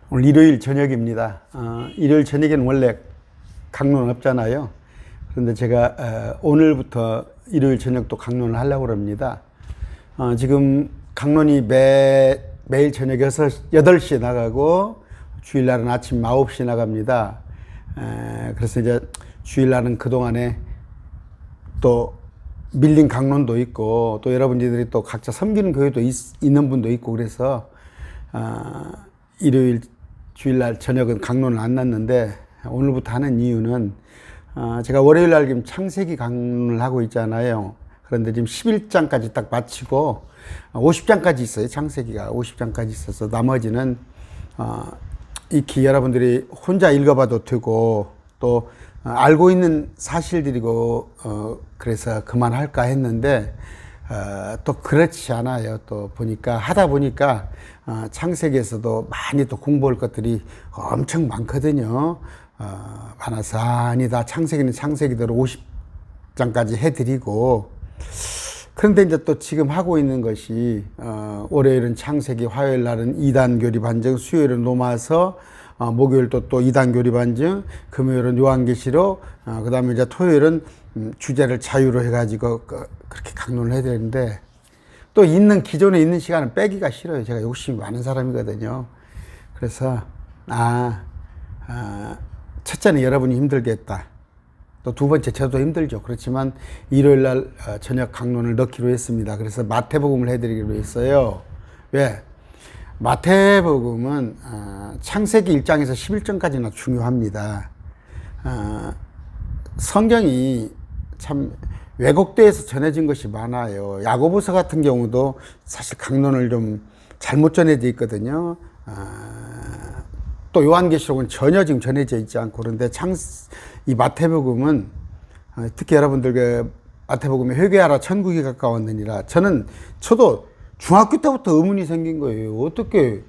오늘 일요일 저녁입니다. 일요일 저녁에는 원래 강론은 없잖아요. 그런데 제가 오늘부터 일요일 저녁도 강론을 하려고 합니다. 지금 강론이 매일 저녁 8시에 나가고 주일날은 아침 9시에 나갑니다. 그래서 이제 주일날은 그동안에 또 밀린 강론도 있고 또 여러분들이 또 각자 섬기는 교회도 있는 분도 있고 그래서 일요일 주일날 저녁은 강론을 안 났는데 오늘부터 하는 이유는 제가 월요일날 지금 창세기 강론을 하고 있잖아요. 그런데 지금 11장까지 딱 마치고 50장까지 있어요. 창세기가 50장까지 있어서 나머지는 익히 여러분들이 혼자 읽어봐도 되고 또 알고 있는 사실들이고 그래서 그만할까 했는데 또 그렇지 않아요. 또 보니까 하다 보니까 창세기에서도 많이 또 공부할 것들이 엄청 많거든요. 많아서 아니다. 창세기는 창세기대로 50장까지 해드리고 그런데 이제 또 지금 하고 있는 것이 월요일은 창세기, 화요일 날은 2단 교리 반증, 수요일은 로마서, 목요일 또 2단 교리 반증, 금요일은 요한계시록, 그 다음에 이제 토요일은 주제를 자유로 해가지고 그렇게 강론을 해야 되는데 또 기존에 있는 시간을 빼기가 싫어요. 제가 욕심이 많은 사람이거든요. 그래서 첫째는 여러분이 힘들겠다. 또 두 번째 저도 힘들죠. 그렇지만 일요일 날 저녁 강론을 넣기로 했습니다. 그래서 마태복음을 해드리기로 했어요. 왜? 마태복음은 창세기 1장에서 11장까지나 중요합니다. 성경이 참 왜곡돼서 전해진 것이 많아요. 야고보서 같은 경우도 사실 강론을 좀 잘못 전해져 있거든요. 또 요한계시록은 전혀 지금 전해져 있지 않고 그런데 이 마태복음은 특히 여러분들 마태복음에 회개하라 천국이 가까웠느니라. 저도 중학교 때부터 의문이 생긴 거예요. 어떻게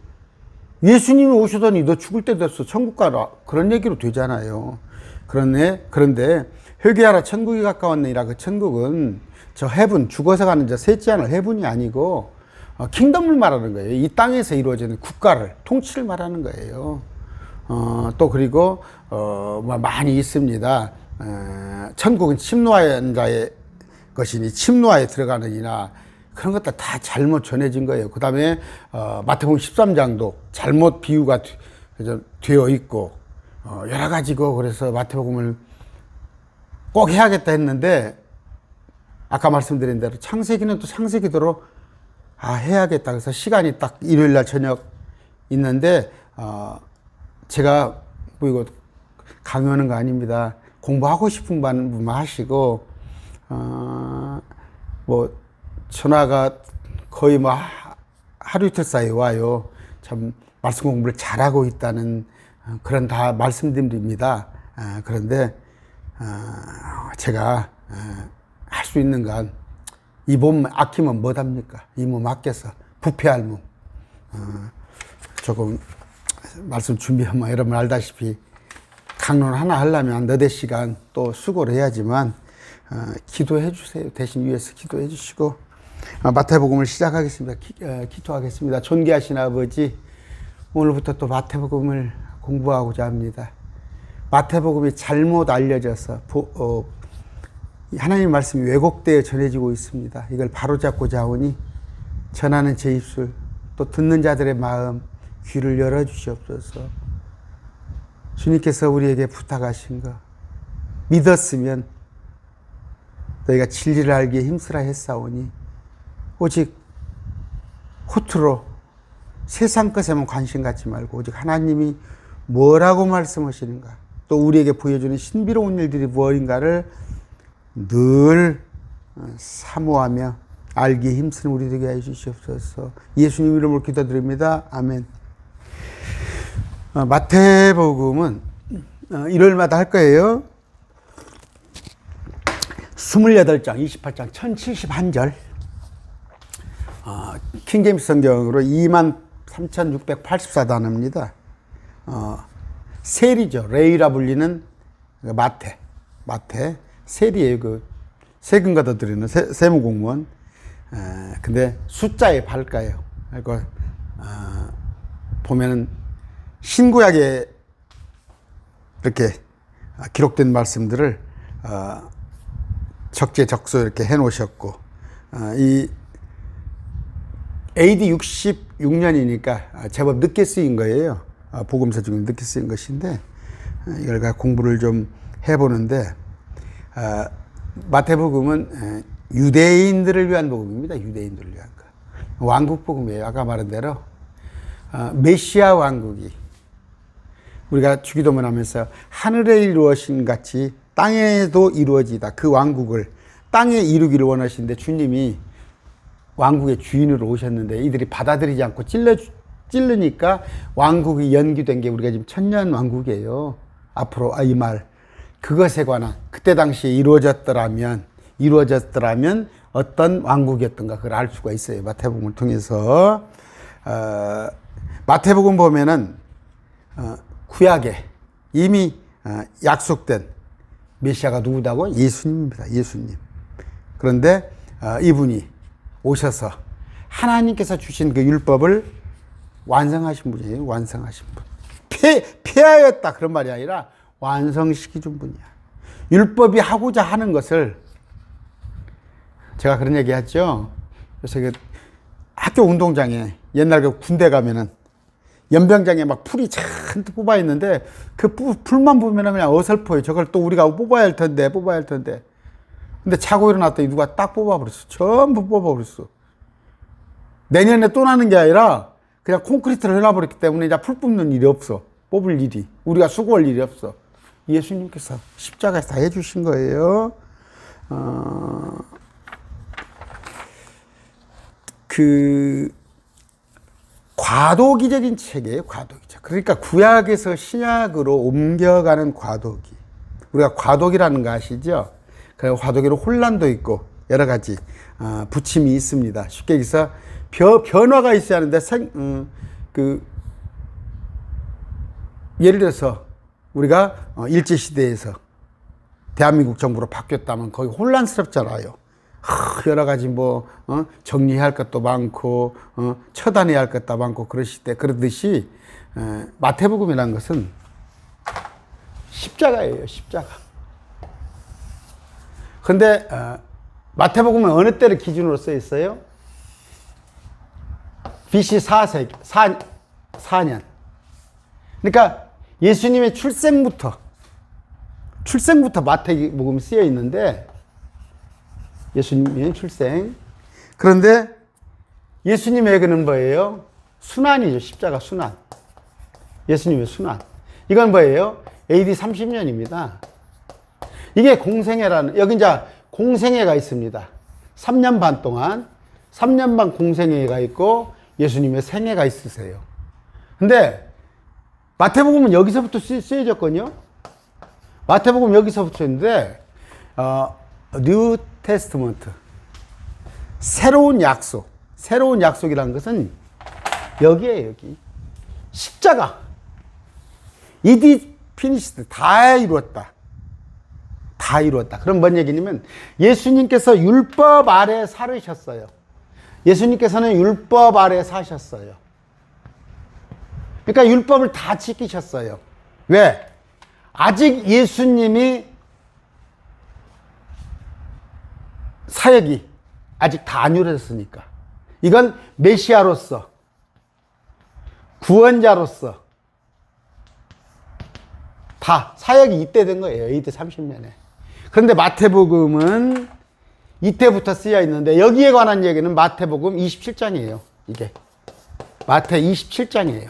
예수님이 오시더니 너 죽을 때 됐어 천국 가라 그런 얘기로 되잖아요. 그런데 회개하라 천국이 가까웠느니라. 그 천국은 저 해분 죽어서 가는 저 셋째 하늘 해분이 아니고 킹덤을 말하는 거예요. 이 땅에서 이루어지는 국가를 통치를 말하는 거예요. 또 그리고 많이 있습니다. 천국은 침노한 자의 것이니 침노하에 들어가느니라. 그런 것들 다 잘못 전해진 거예요. 그 다음에 마태복음 13장도 잘못 비유가 되어 있고 여러 가지고 그래서 마태복음을 꼭 해야겠다 했는데 아까 말씀드린 대로 창세기는 또 창세기대로 해야겠다. 그래서 시간이 딱 일요일날 저녁 있는데 제가 뭐 이거 강요하는 거 아닙니다. 공부하고 싶은 분만 하시고 뭐 전화가 거의 뭐 하루 이틀 사이에 와요. 참 말씀 공부를 잘하고 있다는 그런 다 말씀드립니다. 그런데 제가 할 수 있는 건 이 몸 아끼면 뭐답니까? 이 몸 아껴서 부패할 몸 조금 말씀 준비하면 여러분 알다시피 강론 하나 하려면 너댓 시간 또 수고를 해야지만 기도해 주세요. 대신 위해서 기도해 주시고 마태복음을 시작하겠습니다. 기도하겠습니다. 존귀하신 아버지, 오늘부터 또 마태복음을 공부하고자 합니다. 마태복음이 잘못 알려져서 하나님 말씀이 왜곡되어 전해지고 있습니다. 이걸 바로잡고자 하오니 전하는 제 입술 또 듣는 자들의 마음 귀를 열어주시옵소서. 주님께서 우리에게 부탁하신 거 믿었으면 너희가 진리를 알기에 힘쓰라 했사오니 오직 허투루 세상 것에만 관심 갖지 말고 오직 하나님이 뭐라고 말씀하시는가 또 우리에게 보여주는 신비로운 일들이 무엇인가를 늘 사모하며 알기에 힘쓰는 우리 되게 해주시옵소서. 예수님 이름으로 기도드립니다. 아멘. 마태복음은 일요일마다 할 거예요. 28장, 28장, 1071절. 킹제임스 성경으로 23,684단어입니다. 세리죠. 레이라 불리는 마태. 세리예요. 그 세금 걷어들이는 세무공무원. 근데 숫자에 밝까요. 그리고 보면은 신구약에 이렇게 기록된 말씀들을 적재적소 이렇게 해 놓으셨고, 이 AD 66년이니까 제법 늦게 쓰인 거예요. 복음서 중에 늦게 쓰인 것인데, 이걸 공부를 좀 해보는데, 마태복음은 유대인들을 위한 복음입니다. 유대인들을 위한 거. 왕국 복음이에요. 아까 말한 대로 메시아 왕국이 우리가 주기도문 하면서 하늘에 이루어진 같이 땅에도 이루어지다. 그 왕국을 땅에 이루기를 원하시는데 주님이 왕국의 주인으로 오셨는데 이들이 받아들이지 않고 찔르니까 왕국이 연기된 게 우리가 지금 천년 왕국이에요. 앞으로 이 말 그것에 관한 그때 당시에 이루어졌더라면 어떤 왕국이었던가 그걸 알 수가 있어요. 마태복음을 통해서. 마태복음 보면은 구약에 이미 약속된 메시아가 누구다고? 예수님입니다. 예수님. 그런데 이분이 오셔서 하나님께서 주신 그 율법을 완성하신 분이에요. 완성하신 분. 폐하였다 그런 말이 아니라 완성시켜준 분이야. 율법이 하고자 하는 것을 제가 그런 얘기 했죠. 그래서 그 학교 운동장에 옛날 그 군대 가면은 연병장에 막 풀이 잔뜩 뽑아 있는데 그 풀만 보면은 그냥 어설퍼요. 저걸 또 우리가 뽑아야 할 텐데. 근데 자고 일어났더니 누가 딱 뽑아버렸어. 전부 뽑아버렸어. 내년에 또 나는 게 아니라 그냥 콘크리트를 해놔버렸기 때문에 이제 풀 뽑는 일이 없어. 뽑을 일이. 우리가 수고할 일이 없어. 예수님께서 십자가에서 다 해주신 거예요. 과도기적인 책이에요. 과도기적. 그러니까 구약에서 신약으로 옮겨가는 과도기. 우리가 과도기라는 거 아시죠? 그 과도기로 혼란도 있고 여러 가지 부침이 있습니다. 쉽게 얘기해서 변화가 있어야 하는데 예를 들어서 우리가 일제시대에서 대한민국 정부로 바뀌었다면 거기 혼란스럽잖아요. 여러 가지 정리해야 할 것도 많고 처단해야 할 것도 많고 그러듯이 마태복음이라는 것은 십자가예요. 십자가. 근데 마태복음은 어느 때를 기준으로 써 있어요? BC 4년. 그러니까 예수님의 출생부터 마태복음이 쓰여 있는데 예수님의 출생. 그런데 예수님의 그는 뭐예요? 순환이죠. 십자가 순환. 예수님의 순환. 이건 뭐예요? AD 30년입니다. 이게 공생애라는, 여기 이제 공생애가 있습니다. 3년 반 동안, 3년 반 공생애가 있고 예수님의 생애가 있으세요. 근데 마태복음은 여기서부터 쓰여졌거든요. 마태복음 여기서부터 했는데, 뉴 테스트먼트. 새로운 약속이라는 것은 여기에요, 여기. 십자가. It is finished. 다 이루었다. 그럼 뭔 얘기냐면 예수님께서 율법 아래 살으셨어요. 예수님께서는 율법 아래 사셨어요. 그러니까 율법을 다 지키셨어요. 왜? 아직 예수님이 사역이 아직 다 안 이루어졌으니까. 이건 메시아로서, 구원자로서 다 사역이 이때 된 거예요. 이때 30년에. 그런데 마태복음은 이때부터 쓰여 있는데 여기에 관한 얘기는 마태복음 27장이에요. 이게 마태 27장이에요.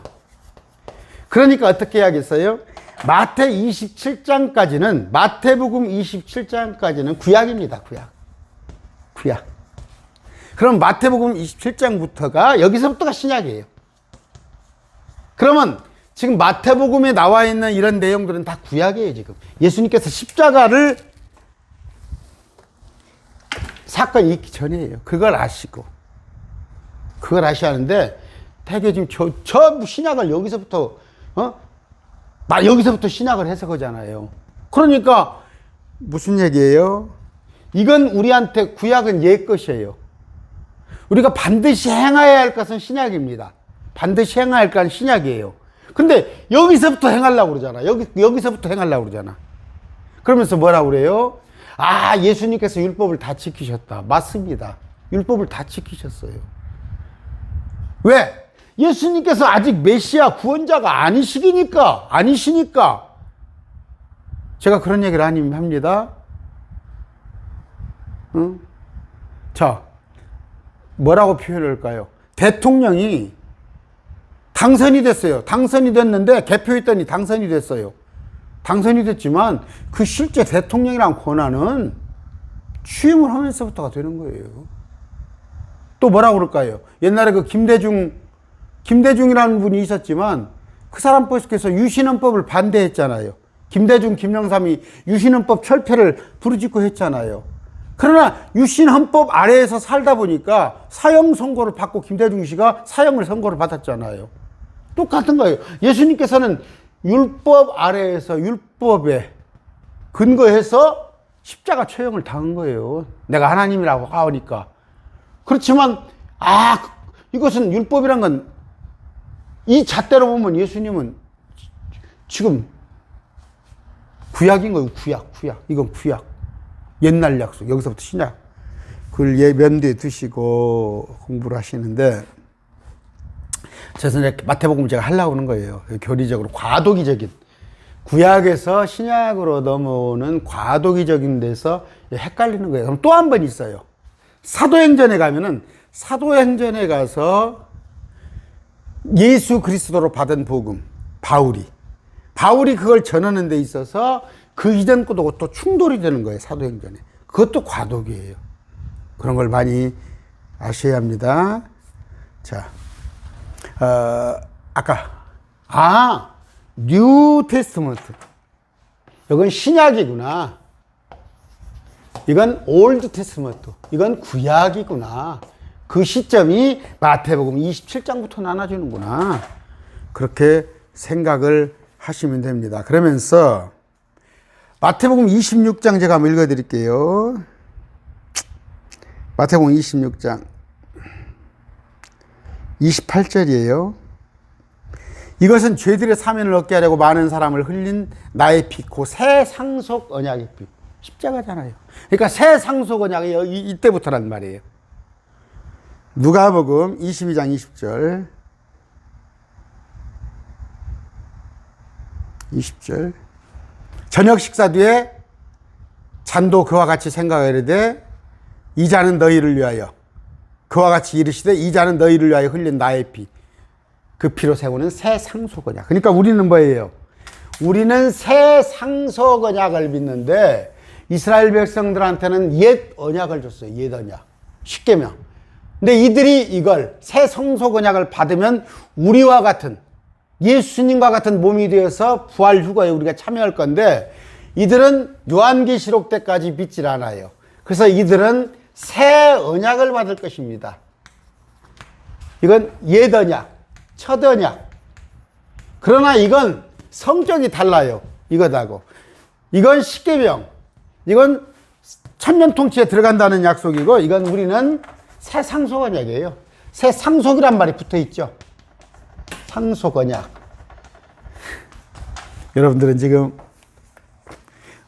그러니까 어떻게 해야겠어요? 마태 27장까지는 마태복음 27장까지는 구약입니다. 구약. 그럼 마태복음 27장부터가 여기서부터가 신약이에요. 그러면 지금 마태복음에 나와 있는 이런 내용들은 다 구약이에요. 지금 예수님께서 십자가를 사건이 있기 전이에요. 그걸 아셔야 하는데 되게 지금 전부 신약을 여기서부터 여기서부터 신약을 해석하잖아요. 그러니까 무슨 얘기예요? 이건 우리한테 구약은 옛 것이에요. 우리가 반드시 행해야 할 것은 신약입니다. 반드시 행해야 할 것은 신약이에요. 근데 여기서부터 행하려고 그러잖아. 여기서부터 행하려고 그러잖아. 그러면서 뭐라고 그래요? 아, 예수님께서 율법을 다 지키셨다. 맞습니다. 율법을 다 지키셨어요. 왜? 예수님께서 아직 메시아 구원자가 아니시니까. 제가 그런 얘기를 합니다. 응? 자, 뭐라고 표현할까요? 대통령이 당선이 됐어요. 당선이 됐는데 개표했더니 당선이 됐어요. 당선이 됐지만 그 실제 대통령이란 권한은 취임을 하면서부터가 되는 거예요. 또 뭐라고 그럴까요? 옛날에 그 김대중이라는 분이 있었지만 그 사람께서 유신헌법을 반대했잖아요. 김대중, 김영삼이 유신헌법 철폐를 부르짖고 했잖아요. 그러나 유신헌법 아래에서 살다 보니까 사형 선고를 받고 김대중 씨가 사형을 선고를 받았잖아요. 똑같은 거예요. 예수님께서는 율법 아래에서 율법에 근거해서 십자가 처형을 당한 거예요. 내가 하나님이라고 하니까. 그렇지만 이것은 율법이란 건 이 잣대로 보면 예수님은 지금 구약인 거예요. 구약. 이건 구약. 옛날 약속. 여기서부터 신약. 그걸 면대에 두시고 공부를 하시는데, 그래서 이렇게 마태복음 제가 하려고 하는 거예요. 교리적으로 과도기적인. 구약에서 신약으로 넘어오는 과도기적인 데서 헷갈리는 거예요. 그럼 또 한 번 있어요. 사도행전에 가면은, 사도행전에 가서 예수 그리스도로 받은 복음, 바울이 그걸 전하는 데 있어서 그 이전 것도 또 충돌이 되는 거예요. 사도행전에. 그것도 과도기예요. 그런 걸 많이 아셔야 합니다. 자, 뉴 테스트먼트. 이건 신약이구나. 이건 올드 테스트먼트. 이건 구약이구나. 그 시점이 마태복음 27장부터 나눠주는구나. 그렇게 생각을 하시면 됩니다. 그러면서 마태복음 26장 제가 한번 읽어드릴게요. 마태복음 26장 28절이에요. 이것은 죄들의 사면을 얻게 하려고 많은 사람을 흘린 나의 피, 그 새 상속 언약의 피. 십자가잖아요. 그러니까 새 상속 언약이 이때부터란 말이에요. 누가복음 22장 20절. 저녁 식사 뒤에 잔도 그와 같이 생각하려되 이 잔은 너희를 위하여, 그와 같이 이르시되 이 잔은 너희를 위하여 흘린 나의 피, 그 피로 세우는 새 상속 언약. 그러니까 우리는 뭐예요? 우리는 새 상속 언약을 믿는데 이스라엘 백성들한테는 옛 언약을 줬어요. 옛 언약. 십계명. 근데 이들이 이걸 새 상속 언약을 받으면 우리와 같은, 예수님과 같은 몸이 되어서 부활 휴거에 우리가 참여할 건데, 이들은 요한계시록 때까지 믿질 않아요. 그래서 이들은 새 언약을 받을 것입니다. 이건 옛 언약, 첫 언약. 그러나 이건 성격이 달라요. 이것하고. 이건 십계명. 이건 천년 통치에 들어간다는 약속이고, 이건 우리는 새 상속 언약이에요. 새 상속이란 말이 붙어 있죠. 상속 언약. 여러분들은 지금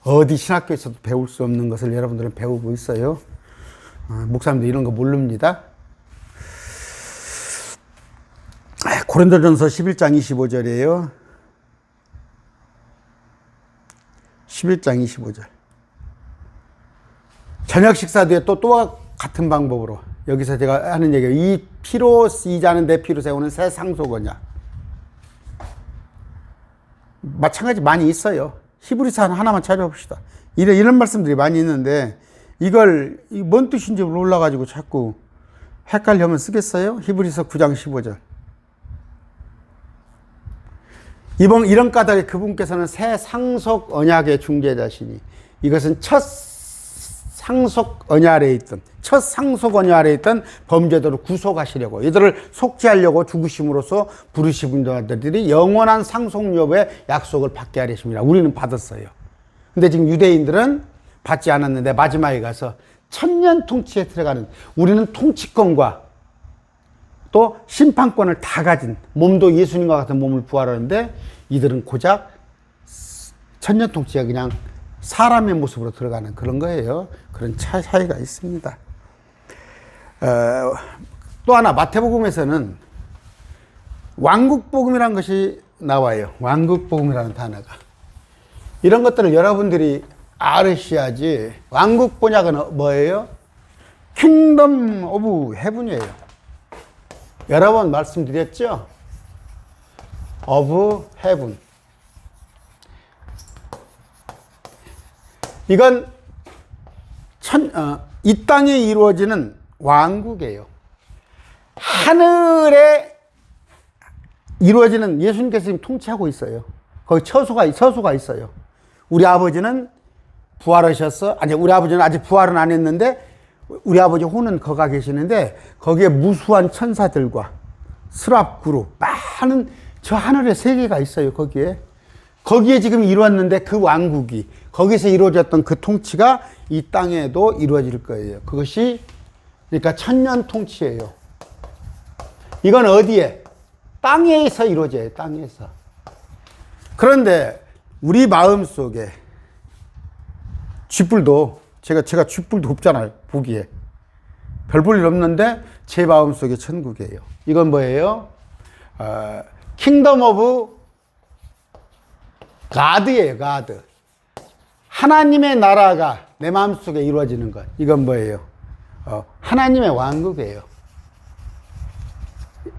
어디 신학교에서도 배울 수 없는 것을 여러분들은 배우고 있어요. 목사님도 이런 거 모릅니다. 고린도전서 11장 25절이에요. 11장 25절. 저녁 식사 뒤에 또 같은 방법으로, 여기서 제가 하는 얘기예요. 이 피로, 이 잔은 내 피로 세우는 새 상속 언약. 마찬가지 많이 있어요. 히브리서 하나만 찾아봅시다. 이런 말씀들이 많이 있는데, 이걸 뭔 뜻인지 몰라가지고 자꾸 헷갈려면 쓰겠어요? 히브리서 9장 15절. 이런 까닭에 그분께서는 새 상속 언약의 중재자시니, 이것은 첫 상속 언약 아래에 있던 범죄도를 구속하시려고, 이들을 속죄하려고 죽으심으로써 부르신 분들이 영원한 상속료의 약속을 받게 하려십니다. 우리는 받았어요. 근데 지금 유대인들은 받지 않았는데 마지막에 가서 천년 통치에 들어가는, 우리는 통치권과 또 심판권을 다 가진, 몸도 예수님과 같은 몸을 부활하는데 이들은 고작 천년 통치가 그냥 사람의 모습으로 들어가는 그런 거예요. 그런 차이가 있습니다. 또 하나 마태복음에서는 왕국복음이라는 것이 나와요. 왕국복음이라는 단어가. 이런 것들을 여러분들이 알으셔야지. 왕국 번역은 뭐예요? 킹덤 오브 헤븐이에요. 여러 번 말씀드렸죠? 오브 헤븐. 이건 이 땅에 이루어지는 왕국이에요. 하늘에 이루어지는, 예수님께서 지금 통치하고 있어요. 거기 처소가 있어요. 우리 아버지는 부활하셨어. 아니, 우리 아버지는 아직 부활은 안 했는데 우리 아버지 혼은 거가 계시는데 거기에 무수한 천사들과 스랍그룹 많은 저 하늘의 세계가 있어요. 거기에 지금 이루었는데 그 왕국이, 거기서 이루어졌던 그 통치가 이 땅에도 이루어질 거예요. 그것이 그러니까 천년 통치예요. 이건 어디에? 땅에서 이루어져요. 땅에서. 그런데 우리 마음속에 쥐뿔도, 제가 쥐뿔도 없잖아요. 보기에 별 볼 일 없는데 제 마음속에 천국이에요. 이건 뭐예요? 킹덤 오브 가드예요. 가드. 하나님의 나라가 내 마음속에 이루어지는 것. 이건 뭐예요? 하나님의 왕국이에요.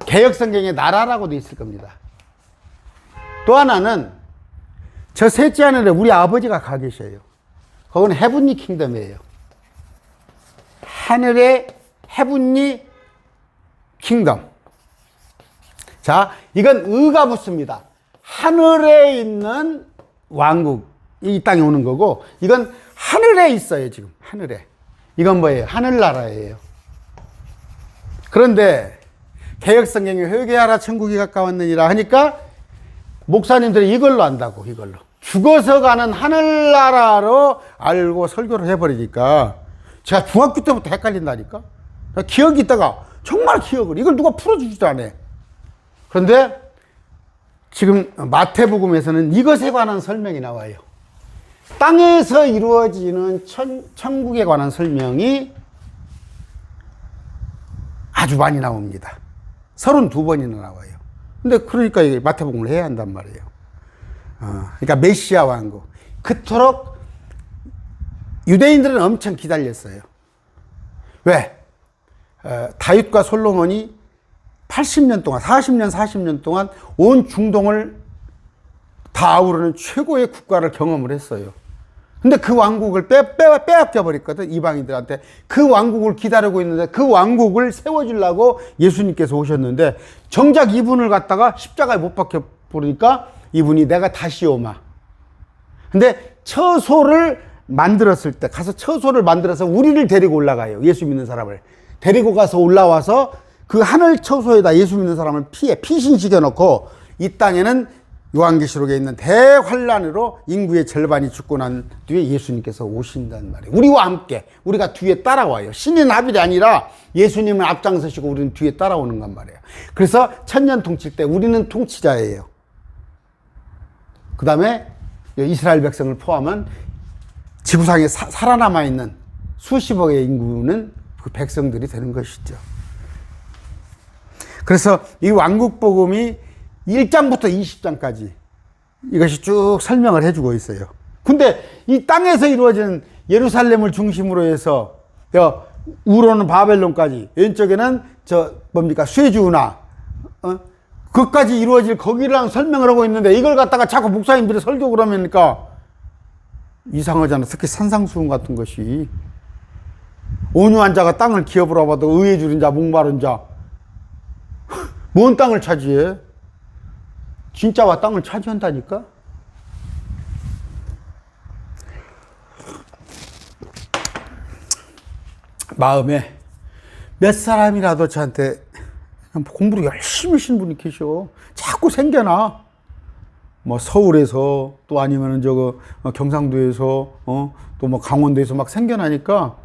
개역성경에 나라라고도 있을 겁니다. 또 하나는 저 셋째 하늘에 우리 아버지가 가 계셔요. 그건 헤븐리 킹덤이에요. 하늘의 헤븐리 킹덤. 자, 이건 의가 붙습니다. 하늘에 있는 왕국, 이 땅에 오는 거고, 이건 하늘에 있어요. 지금 하늘에. 이건 뭐예요? 하늘나라예요. 그런데 개역성경에 회개하라 천국이 가까웠느니라 하니까 목사님들이 이걸로 안다고. 이걸로 죽어서 가는 하늘나라로 알고 설교를 해버리니까 제가 중학교 때부터 헷갈린다니까. 기억이 있다가 정말 기억을, 이걸 누가 풀어주지도 않아. 그런데 지금 마태복음에서는 이것에 관한 설명이 나와요. 땅에서 이루어지는 천국에 관한 설명이 아주 많이 나옵니다. 32번이나 나와요. 근데 그러니까 마태복음을 해야 한단 말이에요. 그러니까 메시아 왕국. 그토록 유대인들은 엄청 기다렸어요. 왜? 다윗과 솔로몬이 80년 동안, 40년 동안 온 중동을 다 아우르는 최고의 국가를 경험을 했어요. 근데 그 왕국을 빼앗겨 버렸거든, 이방인들한테. 그 왕국을 기다리고 있는데 그 왕국을 세워주려고 예수님께서 오셨는데 정작 이분을 갖다가 십자가에 못 박혀 버리니까 이분이 내가 다시 오마. 근데 처소를 만들었을 때, 가서 처소를 만들어서 우리를 데리고 올라가요. 예수 믿는 사람을 데리고 가서 올라와서 그 하늘 처소에다 예수 믿는 사람을 피신시켜 놓고 이 땅에는 요한계시록에 있는 대환란으로 인구의 절반이 죽고 난 뒤에 예수님께서 오신단 말이에요. 우리와 함께, 우리가 뒤에 따라와요. 신인 합일이 아니라 예수님은 앞장서시고 우리는 뒤에 따라오는 건 말이에요. 그래서 천년 통칠 때 우리는 통치자예요. 그 다음에 이스라엘 백성을 포함한 지구상에 살아남아 있는 수십억의 인구는 그 백성들이 되는 것이죠. 그래서 이 왕국복음이 1장부터 20장까지 이것이 쭉 설명을 해주고 있어요. 근데 이 땅에서 이루어지는 예루살렘을 중심으로 해서 우로는 바벨론까지, 왼쪽에는 쇠주나 그것까지 이루어질 거기랑 설명을 하고 있는데 이걸 갖다가 자꾸 목사님들이 설교 그러니까 이상하잖아. 특히 산상수훈 같은 것이 온유한 자가 땅을 기업으로 봐도 의에 주린 자, 목마른 자, 뭔 땅을 차지해? 진짜와 땅을 차지한다니까? 마음에 몇 사람이라도 저한테 공부를 열심히 하시는 분이 계셔. 자꾸 생겨나. 뭐 서울에서 또 아니면은 경상도에서 또 뭐 강원도에서 막 생겨나니까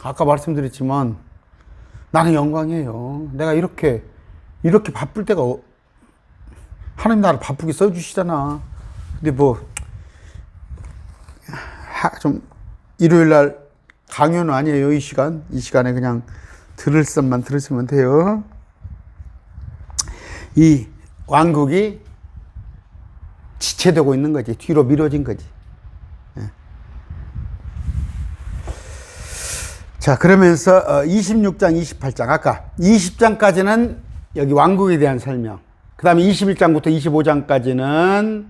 아까 말씀드렸지만 나는 영광이에요. 내가 이렇게 바쁠 때가 하나님 나를 바쁘게 써주시잖아. 근데 뭐 좀 일요일 날 강요는 아니에요. 이 시간에 그냥 들으시면 돼요. 이 왕국이 지체되고 있는 거지. 뒤로 미뤄진 거지. 자, 그러면서 26장, 28장, 아까 20장까지는 여기 왕국에 대한 설명, 그 다음에 21장부터 25장까지는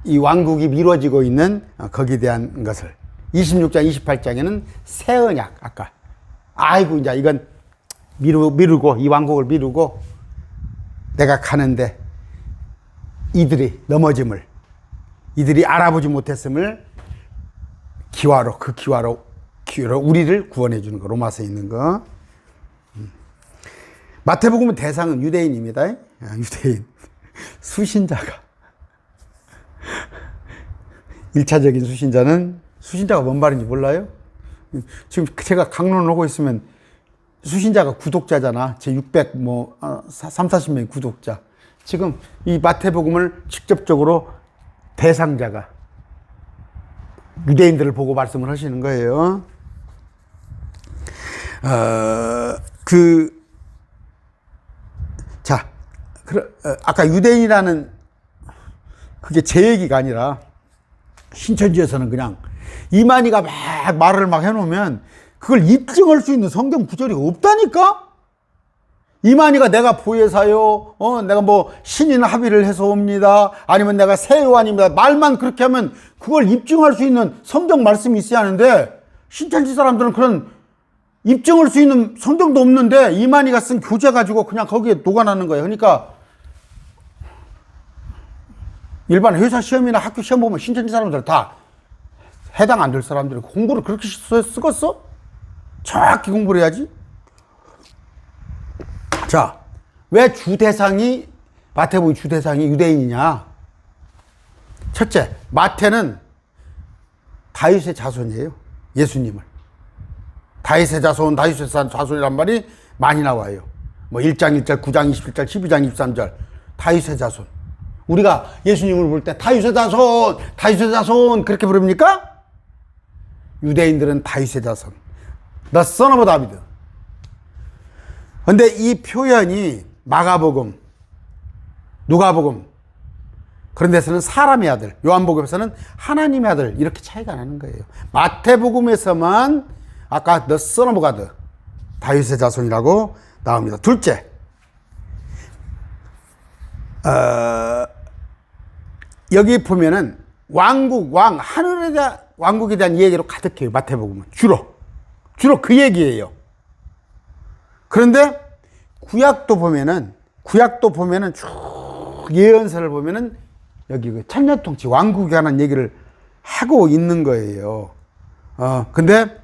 이 왕국이 미뤄지고 있는 거기에 대한 것을, 26장, 28장에는 새 언약, 아까 아이고 이제 이건 미루고 이 왕국을 미루고 내가 가는데 이들이 넘어짐을, 이들이 알아보지 못했음을 기화로, 그 기화로 우리를 구원해 주는 거. 로마서에 있는 거. 마태복음은 대상은 유대인입니다. 유대인. 수신자가. 1차적인 수신자가 뭔 말인지 몰라요? 지금 제가 강론을 하고 있으면 수신자가 구독자잖아. 제 600, 40명의 구독자. 지금 이 마태복음을 직접적으로 대상자가 유대인들을 보고 말씀을 하시는 거예요. 아까 유대인이라는 그게 제 얘기가 아니라 신천지에서는 그냥 이만희가 막 말을 막 해놓으면 그걸 입증할 수 있는 성경 구절이 없다니까? 이만희가 내가 보혜사요, 내가 뭐 신인 합의를 해서 옵니다, 아니면 내가 새 요한입니다, 말만 그렇게 하면 그걸 입증할 수 있는 성경 말씀이 있어야 하는데, 신천지 사람들은 그런 입증할 수 있는 성경도 없는데 이만희가 쓴 교재 가지고 그냥 거기에 녹아나는 거예요. 그러니까 일반 회사 시험이나 학교 시험 보면 신천지 사람들 다 해당 안 될 사람들이 공부를 그렇게 쓰겠어? 정확히 공부를 해야지. 자, 왜 마태복음 주대상이 유대인이냐? 첫째, 마태는 다윗의 자손이에요. 예수님을. 다윗의 자손이란 말이 많이 나와요. 뭐 1장 1절, 9장 21절, 12장 23절. 다윗의 자손. 우리가 예수님을 부를 때 다윗의 자손 그렇게 부릅니까? 유대인들은 다윗의 자손. The son of David. 근데 이 표현이 마가복음, 누가복음 그런 데서는 사람의 아들, 요한복음에서는 하나님의 아들 이렇게 차이가 나는 거예요. 마태복음에서만 아까 The son of God, 다윗의 자손이라고 나옵니다. 둘째, 여기 보면은 하늘에 대한 왕국에 대한 얘기로 가득해요. 마태복음은 주로 그 얘기예요. 그런데 구약도 보면은 쭉 예언서를 보면은 여기 그 천년통치 왕국에 관한 얘기를 하고 있는 거예요. 근데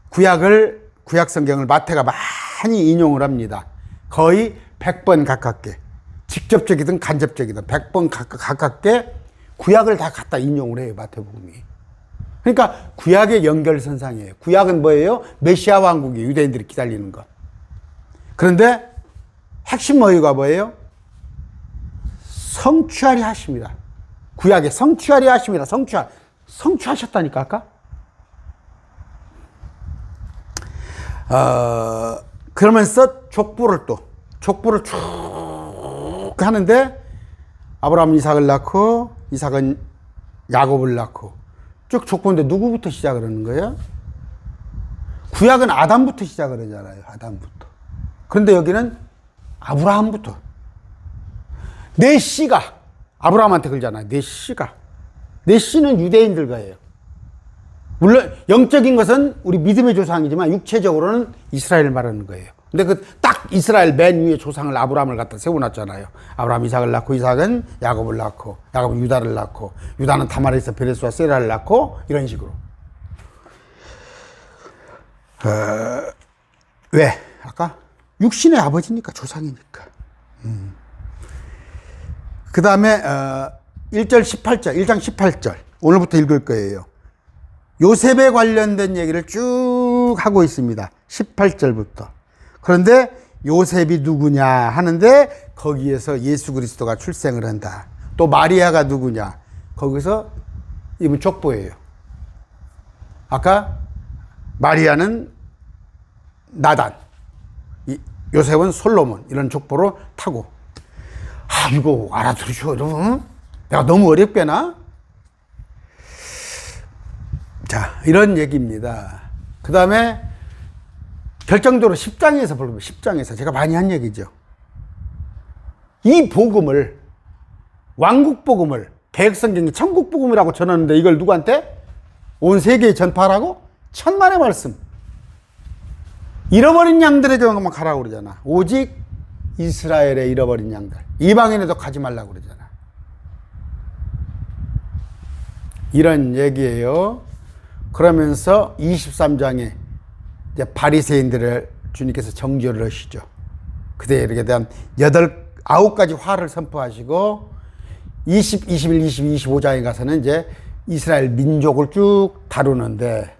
구약 성경을 마태가 많이 인용을 합니다. 거의 100번 가깝게, 직접적이든 간접적이든 100번 가깝게 구약을 다 갖다 인용을 해요, 마태복음이. 그러니까 구약의 연결선상이에요. 구약은 뭐예요? 메시아 왕국이 유대인들이 기다리는 것. 그런데 핵심 뭐가 뭐예요? 성취하리 하십니다. 구약에 성취하리 하십니다. 성취하셨다니까 아까? 그러면서 족보를 쭉 하는데 아브라함은 이삭을 낳고 이삭은 야곱을 낳고 쭉 족보인데 누구부터 시작을 하는 거예요? 구약은 아담부터 시작을 하잖아요. 아담부터. 그런데 여기는 아브라함부터. 내 씨가 아브라함한테 그러잖아요. 내 씨는 유대인들 거예요. 물론 영적인 것은 우리 믿음의 조상이지만 육체적으로는 이스라엘을 말하는 거예요. 근데 딱 이스라엘 맨 위에 조상을 아브라함을 갖다 세워놨잖아요. 아브라함 이삭을 낳고 이삭은 야곱을 낳고 야곱은 유다를 낳고 유다는 다말에서 베레스와 세라를 낳고 이런 식으로. 왜? 아까 육신의 아버지니까, 조상이니까. 그 다음에 1장 18절 오늘부터 읽을 거예요. 요셉에 관련된 얘기를 쭉 하고 있습니다. 18절부터 그런데 요셉이 누구냐 하는데 거기에서 예수 그리스도가 출생을 한다. 또 마리아가 누구냐? 거기서 이분 족보예요. 아까 마리아는 나단, 요셉은 솔로몬 이런 족보로 타고. 이거 알아들으셔 여러분? 내가 너무 어렵게나? 자, 이런 얘기입니다. 그 다음에 결정적으로 10장에서 보면 10장에서 제가 많이 한 얘기죠. 이 복음을, 왕국 복음을, 개혁성경이 천국 복음이라고 전하는데 이걸 누구한테? 온 세계에 전파하라고? 천만의 말씀. 잃어버린 양들에게만 가라고 그러잖아. 오직 이스라엘의 잃어버린 양들. 이방인에도 가지 말라고 그러잖아. 이런 얘기예요. 그러면서 23장에 이제 바리새인들을 주님께서 정죄를 하시죠. 그들에게 대한 9가지 화를 선포하시고 20, 21, 22, 25장에 가서는 이제 이스라엘 민족을 쭉 다루는데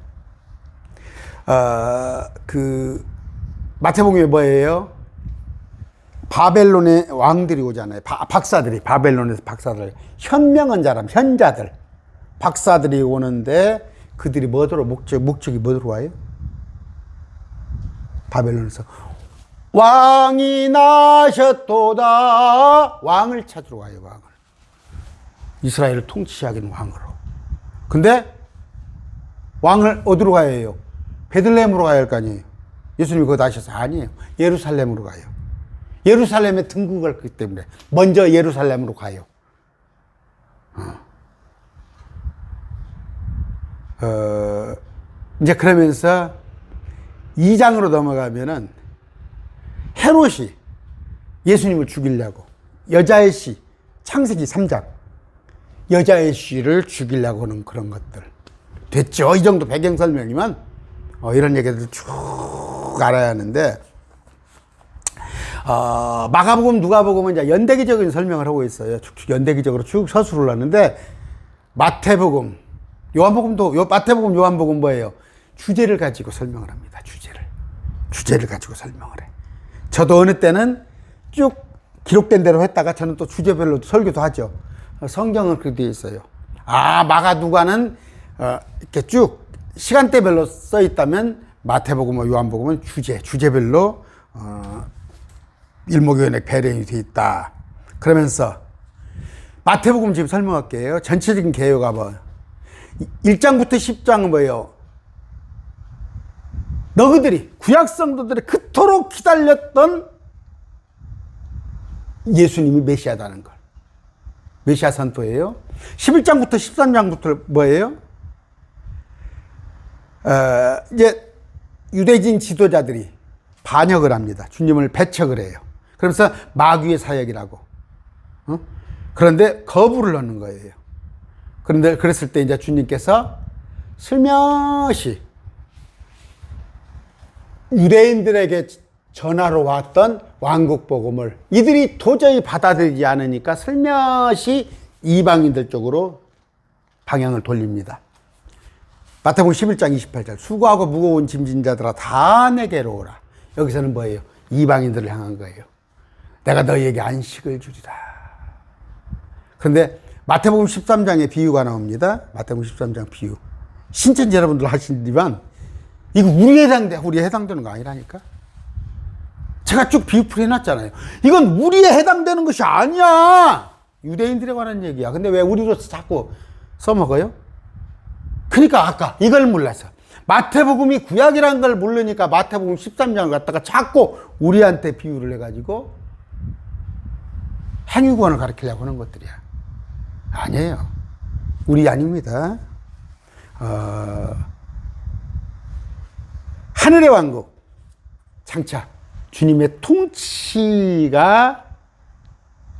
마태복음에 뭐예요? 바벨론의 왕들이 오잖아요. 박사들이, 바벨론에서 박사들, 현명한 사람, 현자들, 박사들이 오는데 그들이 뭐더러 목적이 뭐더러 와요? 바벨론에서 왕이 나셨도다. 왕을 찾으러 와요. 왕을. 이스라엘을 통치하기는 왕으로. 근데 왕을 어디로 가야 해요? 베들레헴으로 가야 할 거 아니에요. 예수님이 거기 나셔서 아니에요. 예루살렘으로 가요. 예루살렘에 등극을 했기 때문에 먼저 예루살렘으로 가요. 이제 그러면서 2장으로 넘어가면은 헤롯이 예수님을 죽이려고 여자의 씨, 창세기 3장 여자의 씨를 죽이려고 하는 그런 것들 됐죠. 이 정도 배경 설명이면 이런 얘기들 쭉 알아야 하는데 마가복음, 누가복음은 이제 연대기적인 설명을 하고 있어요. 쭉 연대기적으로 쭉 서술을 하는데 마태복음, 요한복음도 마태복음, 요한복음 뭐예요? 주제를 가지고 설명을 합니다. 주제를 가지고 설명을 해. 저도 어느 때는 쭉 기록된 대로 했다가 저는 또 주제별로 설교도 하죠. 성경은 그렇게 되어 있어요. 마가, 누가는 이렇게 쭉 시간대별로 써 있다면 마태복음과 요한복음은 주제별로 일목요연의 배령이 되어 있다. 그러면서 마태복음 지금 설명할게요. 전체적인 개요가 뭐 1장부터 10장은 뭐예요? 너희들이 구약 성도들이 그토록 기다렸던 예수님이 메시아다는 걸. 메시아 선포예요. 11장부터 13장부터 뭐예요? 이제 유대인 지도자들이 반역을 합니다. 주님을 배척을 해요. 그러면서 마귀의 사역이라고. 그런데 거부를 하는 거예요. 그런데 그랬을 때 이제 주님께서 슬며시 유대인들에게 전하러 왔던 왕국 복음을 이들이 도저히 받아들이지 않으니까 슬며시 이방인들 쪽으로 방향을 돌립니다. 마태복음 11장 28절 수고하고 무거운 짐진 자들아 다 내게로 오라. 여기서는 뭐예요? 이방인들을 향한 거예요. 내가 너희에게 안식을 주리라. 그런데 마태복음 13장에 비유가 나옵니다. 마태복음 13장 비유. 신천지 여러분들 하시지만 이거 우리에 해당되는 거 아니라니까. 제가 쭉 비유풀이 해놨잖아요. 이건 우리에 해당되는 것이 아니야. 유대인들에 관한 얘기야. 근데 왜 우리로서 자꾸 써먹어요? 그러니까 아까 이걸 몰라서 마태복음이 구약이라는 걸 모르니까 마태복음 13장을 갖다가 자꾸 우리한테 비유를 해가지고 행위구원을 가르치려고 하는 것들이야. 아니에요. 우리 아닙니다. 하늘의 왕국 장차 주님의 통치가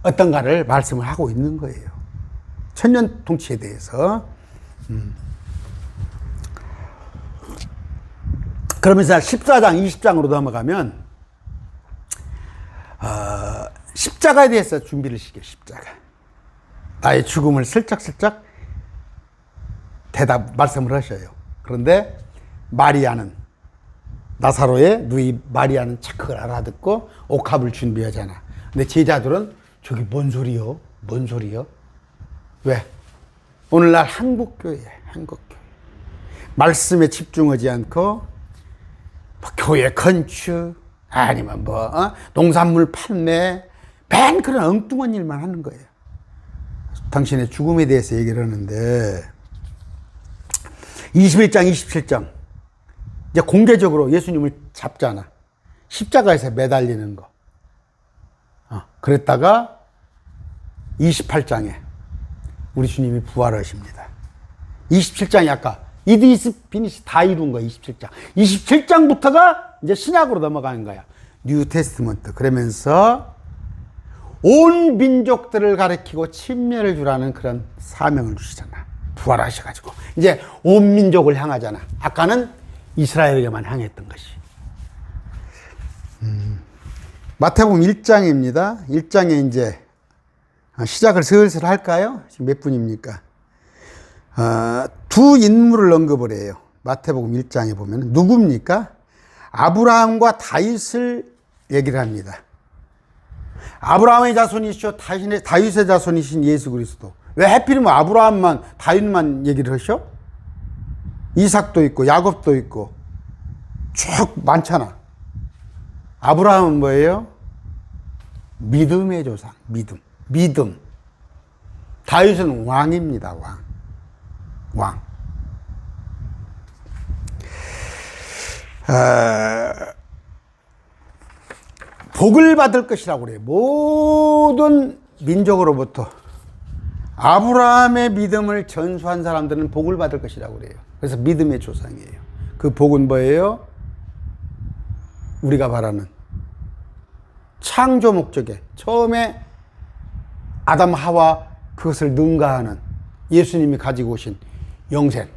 어떤가를 말씀을 하고 있는 거예요. 천년 통치에 대해서. 그러면서 14장, 20장으로 넘어가면 십자가에 대해서 준비를 시켜요. 십자가. 나의 죽음을 슬쩍슬쩍 말씀을 하셔요. 그런데 마리아는 나사로의 누이 마리아는 착각을 알아듣고 옥합을 준비하잖아. 근데 제자들은 저기 뭔 소리요? 뭔 소리요? 왜? 오늘날 한국교회, 한국교회. 말씀에 집중하지 않고 뭐 교회 건축 아니면 농산물 판매 맨 그런 엉뚱한 일만 하는 거예요. 당신의 죽음에 대해서 얘기를 하는데 21장 27장 이제 공개적으로 예수님을 잡잖아. 십자가에서 매달리는 거. 그랬다가 28장에 우리 주님이 부활하십니다. 27장이 아까 It is finished 다 이룬 거야. 27장. 27장부터가 이제 신약으로 넘어가는 거야. 뉴 테스트먼트. 그러면서 온 민족들을 가리키고 침례를 주라는 그런 사명을 주시잖아. 부활하셔가지고 이제 온 민족을 향하잖아. 아까는 이스라엘에게만 향했던 것이. 마태복음 1장입니다. 1장에 이제 시작을 슬슬 할까요? 지금 몇 분입니까? 두 인물을 언급을 해요. 마태복음 1장에 보면 누굽니까? 아브라함과 다윗을 얘기를 합니다. 아브라함의 자손이시오 다윗의 자손이신 예수 그리스도. 왜 하필이면 아브라함만 다윗만 얘기를 하셔? 이삭도 있고 야곱도 있고 쭉 많잖아. 아브라함은 뭐예요? 믿음의 조상. 믿음. 다윗은 왕입니다. 왕. 복을 받을 것이라고 그래요. 모든 민족으로부터 아브라함의 믿음을 전수한 사람들은 복을 받을 것이라고 그래요. 그래서 믿음의 조상이에요. 그 복은 뭐예요? 우리가 바라는 창조 목적에 처음에 아담 하와 그것을 능가하는 예수님이 가지고 오신 영생,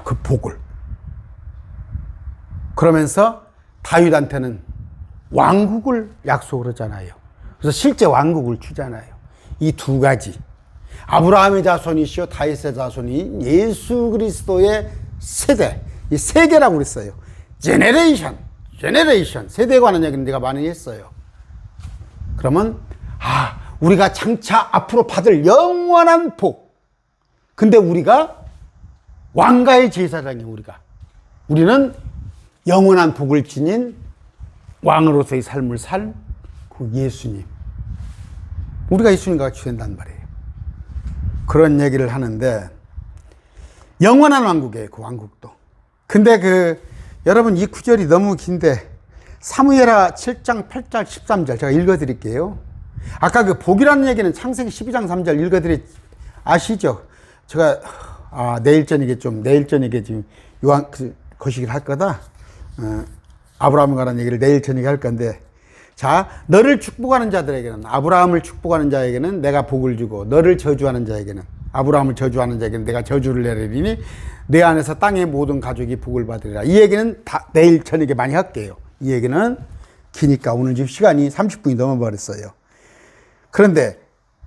그 복을. 그러면서 다윗한테는 왕국을 약속을 하잖아요. 그래서 실제 왕국을 주잖아요. 이 두 가지. 아브라함의 자손이시오 다윗의 자손이 예수 그리스도의 세대. 이 세대라고 그랬어요. 제네레이션. 세대에 관한 얘기는 내가 많이 했어요. 그러면 우리가 장차 앞으로 받을 영원한 복. 근데 우리가 왕가의 제사장이에요. 우리는 영원한 복을 지닌 왕으로서의 삶을 살 그 예수님. 우리가 예수님과 같이 된단 말이에요. 그런 얘기를 하는데 영원한 왕국이에요. 그 왕국도. 근데 여러분 이 구절이 너무 긴데 사무엘하 7장 8절 13절 제가 읽어드릴게요. 아까 그 복이라는 얘기는 창세기 12장 3절 아시죠? 제가 내일 저녁에 지금 요한 거시기를 할 거다. 아브라함에 관한 얘기를 내일 저녁에 할 건데, 자, 너를 축복하는 자들에게는, 아브라함을 축복하는 자에게는 내가 복을 주고, 너를 저주하는 자에게는, 아브라함을 저주하는 자에게는 내가 저주를 내리니 내 안에서 땅의 모든 가족이 복을 받으리라. 이 얘기는 내일 저녁에 많이 할게요. 이 얘기는 기니까 오늘 지금 시간이 30분이 넘어버렸어요. 그런데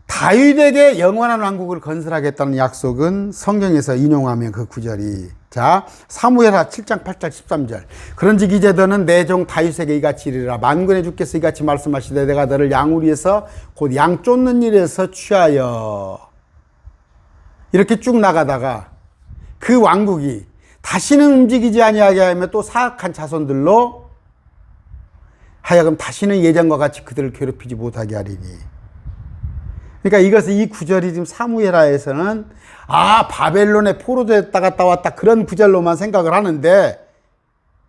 다윗에게 영원한 왕국을 건설하겠다는 약속은 성경에서 인용하면 그 구절이, 자, 사무엘하 7장 8절 13절. 그런즉 이제 너는 내 종 다윗에게 이같이 이르라. 만군의 주께서 이같이 말씀하시되 내가 너를 양우리에서 곧 양 쫓는 일에서 취하여. 이렇게 쭉 나가다가 그 왕국이 다시는 움직이지 아니하게 하며 또 사악한 자손들로 하여금 다시는 예전과 같이 그들을 괴롭히지 못하게 하리니. 그러니까 이 구절이 지금 사무엘하에서는 바벨론에 포로되었다 갔다 왔다 그런 구절로만 생각을 하는데,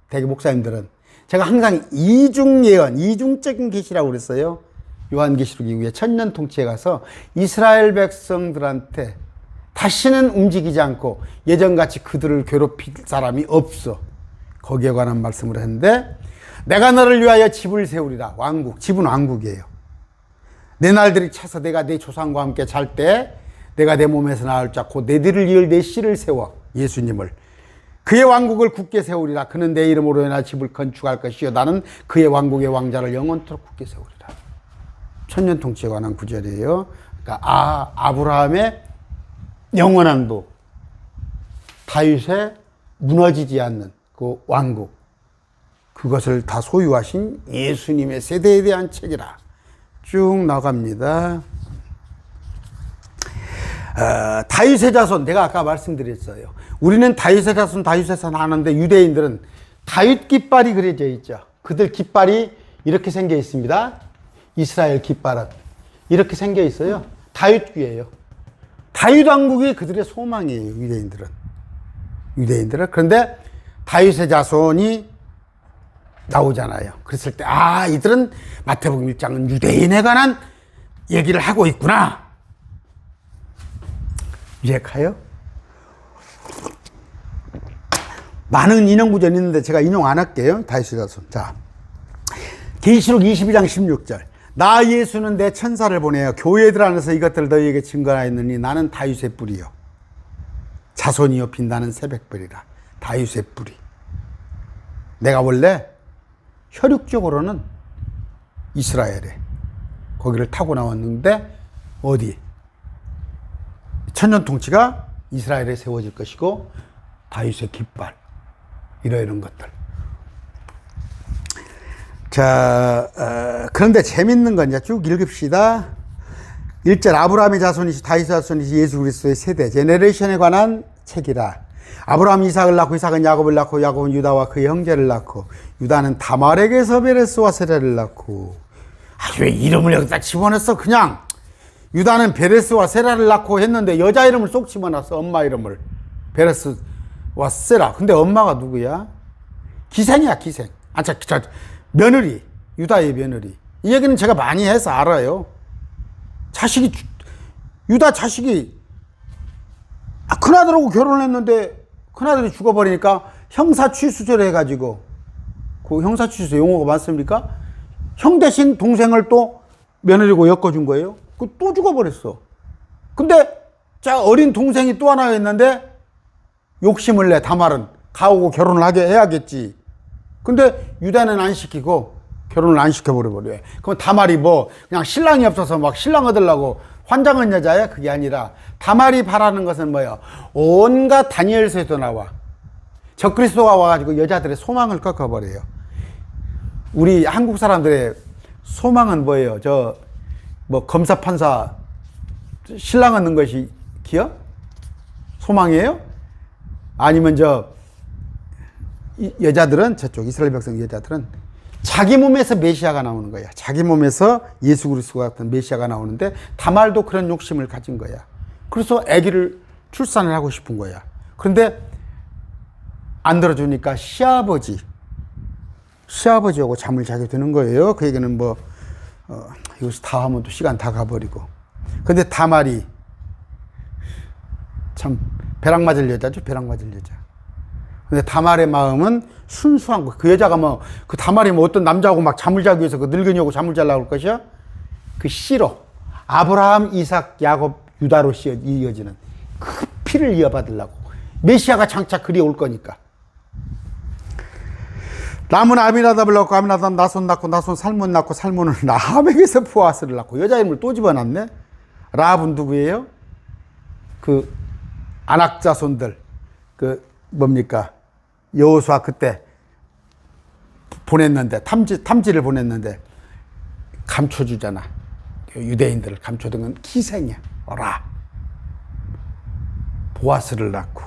대개 목사님들은 제가 항상 이중 예언, 이중적인 계시라고 그랬어요. 요한계시록 이후에 천년 통치에 가서 이스라엘 백성들한테 다시는 움직이지 않고 예전같이 그들을 괴롭힐 사람이 없어. 거기에 관한 말씀을 했는데, 내가 너를 위하여 집을 세우리라. 왕국, 집은 왕국이에요. 내 날들이 차서 내가 내 조상과 함께 잘 때 내가 내 몸에서 나을 자 곧 내 뒤를 이을 내 씨를 세워, 예수님을. 그의 왕국을 굳게 세우리라. 그는 내 이름으로 인하여 집을 건축할 것이요 나는 그의 왕국의 왕자를 영원토록 굳게 세우리라. 천년 통치에 관한 구절이에요. 그러니까 아브라함의 영원한 복, 다윗의 무너지지 않는 그 왕국, 그것을 다 소유하신 예수님의 세대에 대한 책이라 쭉 나갑니다. 다윗의 자손, 내가 아까 말씀드렸어요. 우리는 다윗의 자손 하는데 유대인들은 다윗 깃발이 그려져 있죠. 그들 깃발이 이렇게 생겨 있습니다. 이스라엘 깃발은 이렇게 생겨 있어요. 다윗 귀예요. 다윗 왕국이 그들의 소망이에요. 유대인들은. 그런데 다윗의 자손이 나오잖아요. 그랬을 때 이들은 마태복음 1장은 유대인에 관한 얘기를 하고 있구나. 이해 가요? 많은 인용 구절이 있는데 제가 인용 안 할게요. 다윗의 자손. 자, 계시록 22장 16절. 나 예수는 내 천사를 보내어 교회들 안에서 이것들을 너희에게 증거하였느니 나는 다윗의 뿌리요 자손이요 빛나는 새벽별이라. 다윗의 뿌리. 내가 원래 혈육적으로는 이스라엘에 거기를 타고 나왔는데 어디? 천년 통치가 이스라엘에 세워질 것이고 다윗의 깃발 이런 것들. 자, 그런데 재밌는 건 이제 쭉 읽읍시다. 1절 아브라함의 자손이시 다윗의 자손이시 예수 그리스도의 세대 제네레이션에 관한 책이라. 아브라함이 이삭을 낳고 이삭은 야곱을 낳고 야곱은 유다와 그의 형제를 낳고 유다는 다말에게서 베레스와 세라를 낳고. 왜 이름을 여기다 집어넣었어? 그냥 유다는 베레스와 세라를 낳고 했는데 여자 이름을 쏙 집어넣었어. 엄마 이름을 베레스와 세라. 근데 엄마가 누구야? 기생이야, 기생. 며느리, 유다의 며느리. 이 얘기는 제가 많이 해서 알아요. 유다 자식이 큰아들하고 결혼을 했는데 큰아들이 죽어버리니까 형사취수제를 해가지고, 그 형사취수제 용어가 맞습니까? 형 대신 동생을 또 며느리고 엮어준 거예요. 또 죽어버렸어. 근데 어린 동생이 또 하나 있는데 욕심을 내. 다말은 가오고 결혼을 하게 해야겠지. 근데 유다는 안 시키고 결혼을 안 시켜버려요. 그럼 다말이 그냥 신랑이 없어서 막 신랑 얻으려고 환장한 여자야? 그게 아니라 다말이 바라는 것은 뭐예요? 온갖 다니엘서에도 나와. 적그리스도가 와가지고 여자들의 소망을 꺾어버려요. 우리 한국 사람들의 소망은 뭐예요? 검사, 판사, 신랑 얻는 것이 기여? 소망이에요? 아니면 여자들은, 저쪽 이스라엘 백성 여자들은 자기 몸에서 메시아가 나오는 거야. 자기 몸에서 예수 그리스도 같은 메시아가 나오는데 다말도 그런 욕심을 가진 거야. 그래서 아기를 출산을 하고 싶은 거야. 그런데 안 들어주니까 시아버지하고 잠을 자게 되는 거예요. 그 얘기는 이것이 다 하면 또 시간 다 가버리고. 근데 다말이 참 벼락 맞을 여자죠. 벼락 맞을 여자. 근데 다말의 마음은 순수한 거. 그 여자가 그 다말이 어떤 남자하고 막 잠을 자기 위해서 그 늙은이하고 잠을 자려고 할 것이야? 그 씨로. 아브라함, 이삭, 야곱, 유다로 이어지는 그 피를 이어받으려고. 메시아가 장차 그리 올 거니까. 남은 아미나답을 낳고 아미나답 나손 낳고 나손 살몬 낳고 살몬은 라합에게서 보아스를 낳고. 여자 이름을 또 집어놨네. 라합은 누구예요? 그 아낙 자손들. 여호수아 그때 보냈는데 탐지를 보냈는데 감춰주잖아. 유대인들을 감춰둔 건 기생이야. 보아스를 낳고,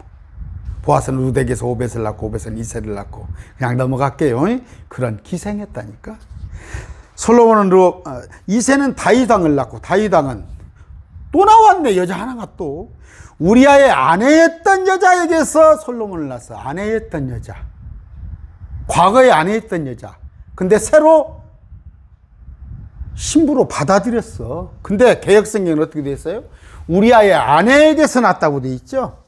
보아스는 루덱에서 오벳을 낳고 오벳은 이세를 낳고. 그냥 넘어갈게요. 그런 기생했다니까. 솔로몬은 이세는 다윗 왕을 낳고, 다윗 왕은 또 나왔네. 여자 하나가 또 우리아의 아내였던 여자에게서 솔로몬을 낳았어. 아내였던 여자. 과거에 아내였던 여자. 근데 새로 신부로 받아들였어. 근데 개역성경은 어떻게 돼 있어요? 우리아의 아내에게서 낳았다고 돼 있죠.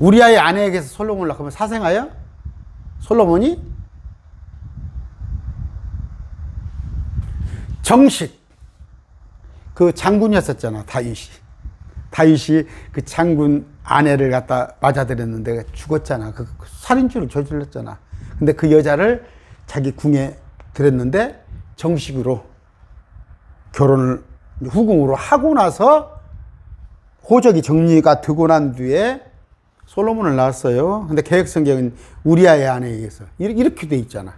우리아의 아내에게서 솔로몬을 낳으면 사생아야? 솔로몬이? 정식 그 장군이었었잖아. 다윗이 그 장군 아내를 갖다 맞아들였는데 죽었잖아. 그 살인죄를 저질렀잖아. 근데 그 여자를 자기 궁에 들였는데 정식으로 결혼을 후궁으로 하고 나서 호적이 정리가 되고 난 뒤에 솔로몬을 낳았어요. 근데 개혁성경은 우리아의 아내에 의해서 이렇게 돼 있잖아.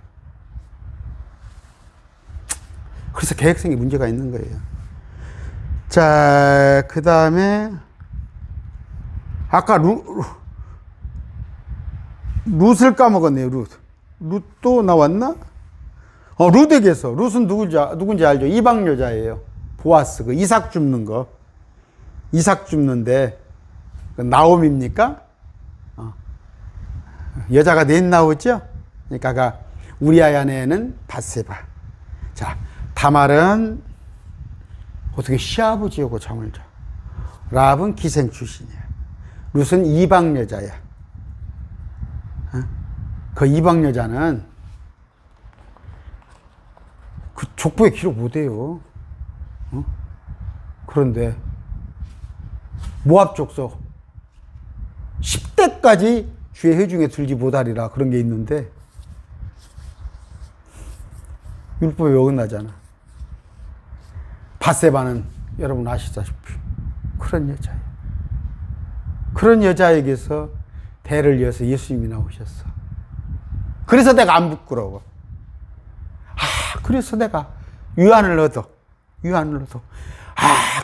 그래서 개혁성에 문제가 있는 거예요. 자, 그 다음에 아까 룻을 까먹었네요. 룻도 나왔나? 룻에게서 룻은 누군지 알죠? 이방 여자예요. 보아스, 그 이삭 줍는 거. 이삭 줍는데 나옴입니까? 여자가 넷 나오죠? 그러니까 우리아의 아내는 밧세바. 자, 다말은 어떻게 시아버지하고 잠을 자. 라합은 기생 출신이야. 룻은 이방 여자야. 그 이방 여자는 그 족보에 기록 못해요. 그런데 모압 족속 10대까지 주의 회중에 들지 못하리라 그런 게 있는데 율법에 어긋나잖아. 밧세바는 여러분 아시다시피 그런 여자예요. 그런 여자에게서 대를 이어서 예수님이 나오셨어. 그래서 내가 안 부끄러워. 그래서 내가 유한을 얻어.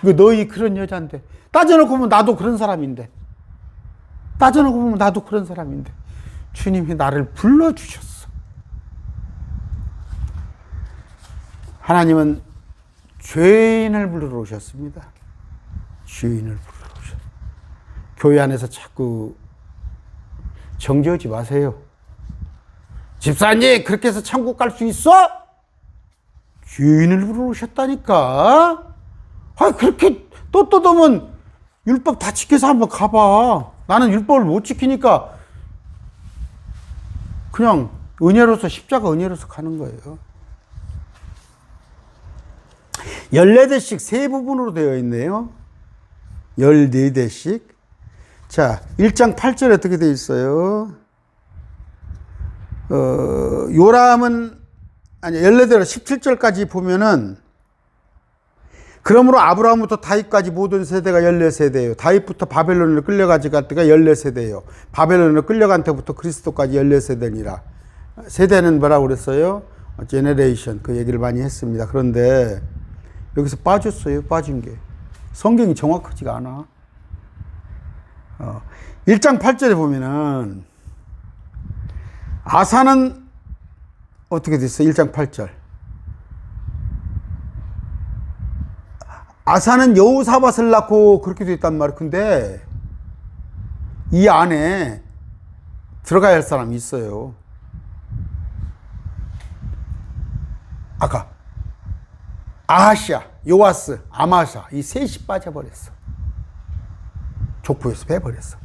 그 너희 그런 여잔데. 따져놓고 보면 나도 그런 사람인데. 주님이 나를 불러주셨어. 하나님은 죄인을 부르러 오셨습니다. 교회 안에서 자꾸 정죄하지 마세요. 집사님, 그렇게 해서 천국 갈 수 있어? 죄인을 부르러 오셨다니까. 그렇게 떳떳하면 율법 다 지켜서 한번 가봐. 나는 율법을 못 지키니까 그냥 십자가 은혜로서 가는 거예요. 14대씩 세 부분으로 되어 있네요. 14대씩. 자, 1장 8절에 어떻게 되어 있어요? 요람은, 14대로 17절까지 보면은, 그러므로 아브라함부터 다윗까지 모든 세대가 14세대예요. 다윗부터 바벨론으로 끌려가지 갈 때가 14세대예요. 바벨론으로 끌려간 때부터 그리스도까지 14세대니라. 세대는 뭐라고 그랬어요? 제너레이션. 그 얘기를 많이 했습니다. 그런데 여기서 빠진 게. 성경이 정확하지가 않아. 1장 8절에 보면은 아사는 어떻게 됐어요? 1장 8절. 아사는 여호사밧을 낳고 그렇게 됐단 말이에요. 근데 이 안에 들어가야 할 사람이 있어요. 아까 아하시아, 요아스, 아마샤 이 셋이 빠져버렸어. 족보에서 빼버렸어.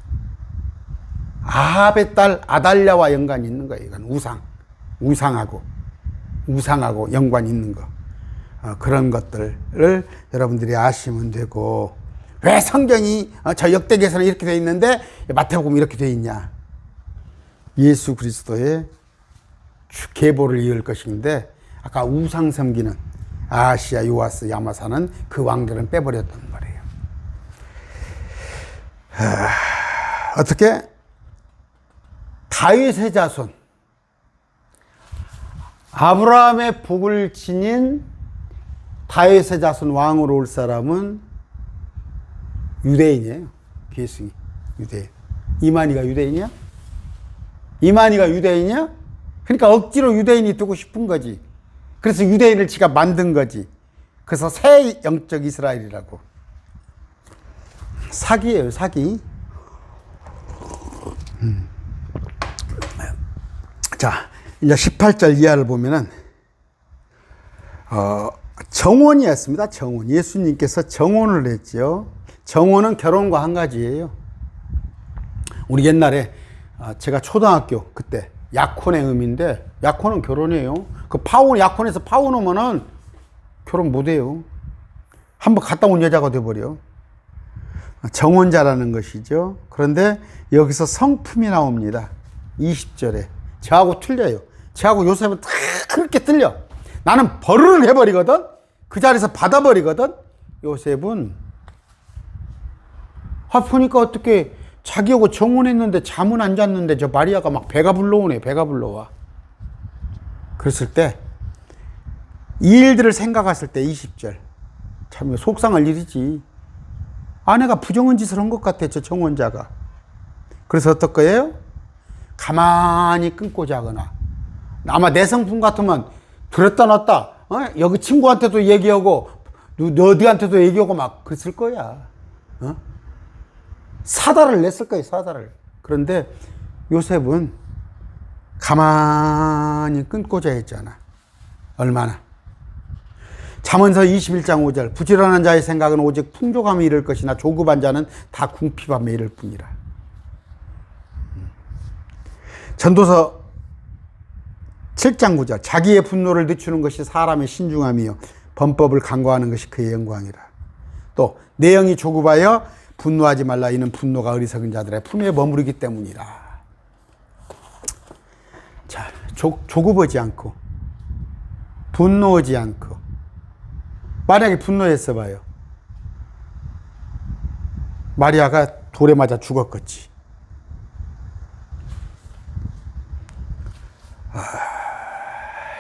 아합의 딸 아달랴와 연관이 있는 거예요. 이건 우상하고 연관이 있는 거. 그런 것들을 여러분들이 아시면 되고, 왜 성경이 저 역대기에서는 이렇게 되어 있는데 마태복음 이렇게 되어 있냐. 예수 그리스도의 계보를 이을 것인데, 아까 우상 섬기는 아시아, 요아스, 야마사는 그 왕들은 빼버렸단 말이에요. 어떻게? 다윗의 자손, 아브라함의 복을 지닌 다윗의 자손 왕으로 올 사람은 유대인이에요. 계승이 유대인. 이만희가 유대인이야? 그러니까 억지로 유대인이 되고 싶은 거지. 그래서 유대인을 지가 만든 거지. 그래서 새 영적 이스라엘이라고. 사기예요, 사기. 자, 이제 18절 이하를 보면은 정혼이었습니다. 정혼. 예수님께서 정혼을 했죠. 정혼은 결혼과 한 가지예요. 우리 옛날에 제가 초등학교 그때 약혼의 의미인데, 약혼은 결혼이에요. 약혼에서 파혼하면은 결혼 못해요. 한번 갔다 온 여자가 돼버려. 정혼자라는 것이죠. 그런데 여기서 성품이 나옵니다. 20절에. 저하고 틀려요. 저하고 요셉은 다 그렇게 틀려. 나는 벌을 해버리거든. 그 자리에서 받아버리거든. 요셉은 보니까 어떻게 자기하고 정혼했는데 잠은 안 잤는데 저 마리아가 막 배가 불러오네. 배가 불러와. 그랬을 때 이 일들을 생각했을 때 20절 참 속상할 일이지. 아내가 부정한 짓을 한 것 같아, 저 정혼자가. 그래서 어떨 거예요? 가만히 끊고 자거나, 아마 내 성품 같으면 들었다 놨다, 여기 친구한테도 얘기하고 너디한테도 얘기하고 막 그랬을 거야. 사달을 냈을 거예요, 사달을. 그런데 요셉은 가만히 끊고 자했잖아. 얼마나. 잠언서 21장 5절 부지런한 자의 생각은 오직 풍족함에 이를 것이나 조급한 자는 다 궁핍함에 이를 뿐이라. 전도서 7장 9절 자기의 분노를 늦추는 것이 사람의 신중함이요 범법을 간과하는 것이 그의 영광이라. 또 내 영이 조급하여 분노하지 말라 이는 분노가 어리석은 자들의 품에 머무르기 때문이라. 자, 조급하지 않고 분노하지 않고. 만약에 분노했어 봐요. 마리아가 돌에 맞아 죽었겠지.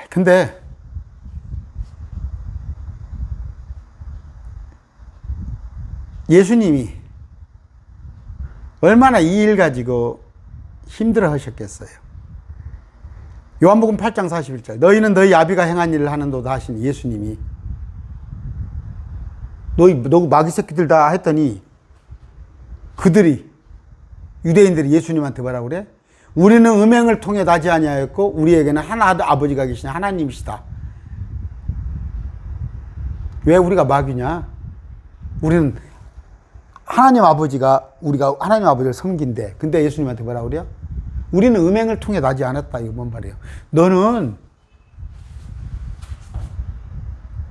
근데 예수님이 얼마나 이 일 가지고 힘들어 하셨겠어요. 요한복음 8장 41절 너희는 너희 아비가 행한 일을 하는도다 하신 예수님이 너 마귀 새끼들 다 했더니 그들이 유대인들이 예수님한테 뭐라고 그래? 우리는 음행을 통해 나지 아니하였고 우리에게는 하나 아버지가 계시냐 하나님이시다. 왜 우리가 마귀냐? 우리는 하나님 아버지가 우리가 하나님 아버지를 섬긴데 근데 예수님한테 뭐라고 그래요? 우리는 음행을 통해 나지 않았다. 이거 뭔 말이에요? 너는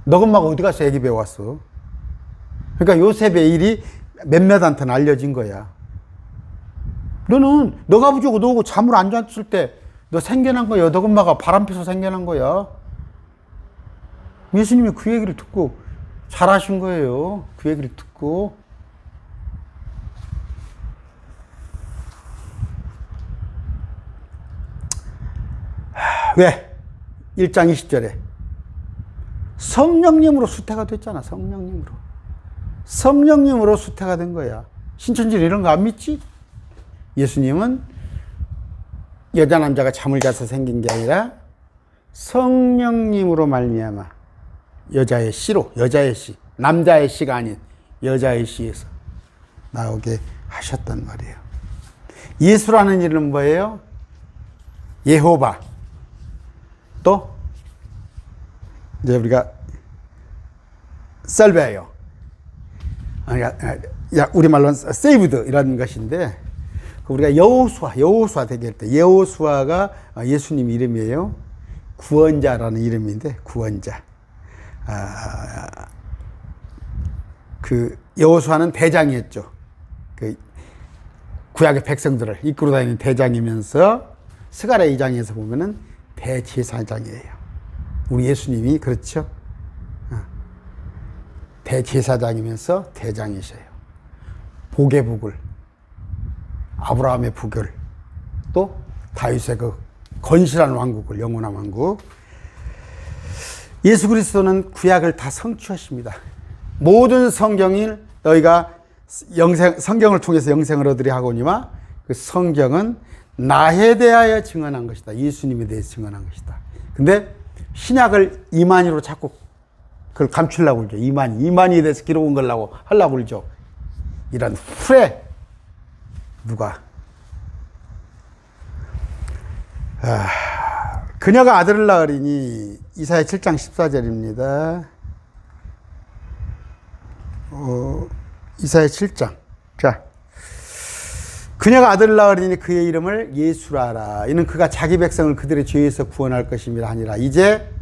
너 엄마가 어디 가서 애기 배워왔어? 그러니까 요셉의 일이 몇몇한테는 알려진 거야. 너는 너가 부주고 너하고 잠을 안 잤을 때 너 생겨난 거야. 너 엄마가 바람 피서 생겨난 거야. 예수님이 그 얘기를 듣고 잘하신 거예요. 그 얘기를 듣고. 왜? 1장 20절에 성령님으로 수태가 됐잖아. 성령님으로 수태가 된 거야. 신천지는 이런 거 안 믿지? 예수님은 여자 남자가 잠을 자서 생긴 게 아니라 성령님으로 말미암아 여자의 씨로, 여자의 씨, 남자의 씨가 아닌 여자의 씨에서 나오게 하셨단 말이에요. 예수라는 이름은 뭐예요? 예호바. 또 이제 우리가 셀베요. 우리말로는 세이브드 이라는 것인데 우리가 여호수아 대기할 때 여호수아가 예수님 이름이에요. 구원자라는 이름인데 구원자. 그 여호수아는 대장이었죠. 그 구약의 백성들을 이끌어 다니는 대장이면서 스가랴 2장에서 보면은 대제사장이에요. 우리 예수님이 그렇죠. 대제사장이면서 대장이셔요. 복의 북을, 아브라함의 북을, 또 다윗의 그 건실한 왕국을, 영원한 왕국. 예수 그리스도는 구약을 다 성취하십니다. 모든 성경을 너희가 성경을 통해서 영생을 얻으리 하거니와 그 성경은 나에 대하여 증언한 것이다. 예수님에 대해서 증언한 것이다. 근데 신약을 이만희로 자꾸 그걸 감추려고 그러죠. 이만희에 대해서 기록한 걸라고 하려고 그러죠. 이런 후에 누가 그녀가 아들을 낳으리니 이사야 7장 14절입니다. 이사야 7장. 자, 그녀가 아들을 낳으리니 그의 이름을 예수라 하라. 이는 그가 자기 백성을 그들의 죄에서 구원할 것임이라 하니라. 이제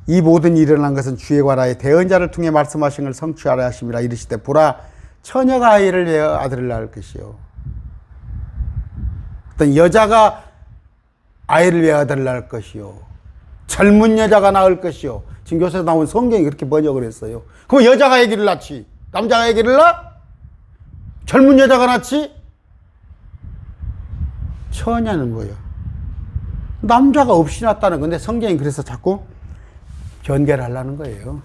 이 모든 일이 일어난 것은 주의 관하에 대언자를 통해 말씀하신 걸 성취하라 하심이라. 이르시되 보라 처녀가 아이를 위하여 아들을 낳을 것이요. 어떤 여자가 아이를 위하여 아들을 낳을 것이요. 젊은 여자가 낳을 것이요. 지금 요새 나온 성경이 그렇게 번역을 했어요. 그럼 여자가 아기를 낳지 남자가 아기를 낳아? 젊은 여자가 낳지? 처녀는 뭐예요? 남자가 없이 낳았다는 건데 성경이 그래서 자꾸 변개를 하려는 거예요.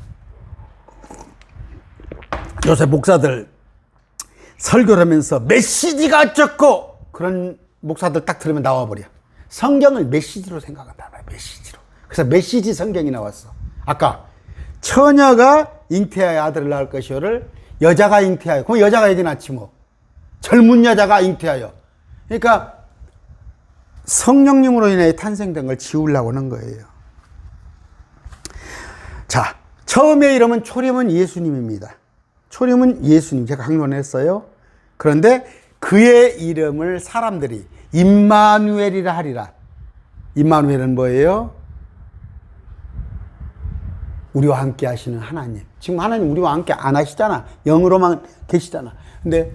요새 목사들 설교를 하면서 메시지가 어쩌고 그런 목사들 딱 들으면 나와버려. 성경을 메시지로 생각한다. 메시지로. 그래서 메시지 성경이 나왔어. 아까 처녀가 잉태하여 아들을 낳을 것이요를 여자가 잉태하여. 그럼 여자가 애기 낳지 뭐. 젊은 여자가 잉태하여. 그러니까 성령님으로 인해 탄생된 걸 지우려고 하는 거예요. 자, 처음에 이름은 초림은 예수님입니다. 초림은 예수님. 제가 강론했어요. 그런데 그의 이름을 사람들이 임마누엘이라 하리라. 임마누엘은 뭐예요? 우리와 함께 하시는 하나님. 지금 하나님 우리와 함께 안 하시잖아. 영으로만 계시잖아. 근데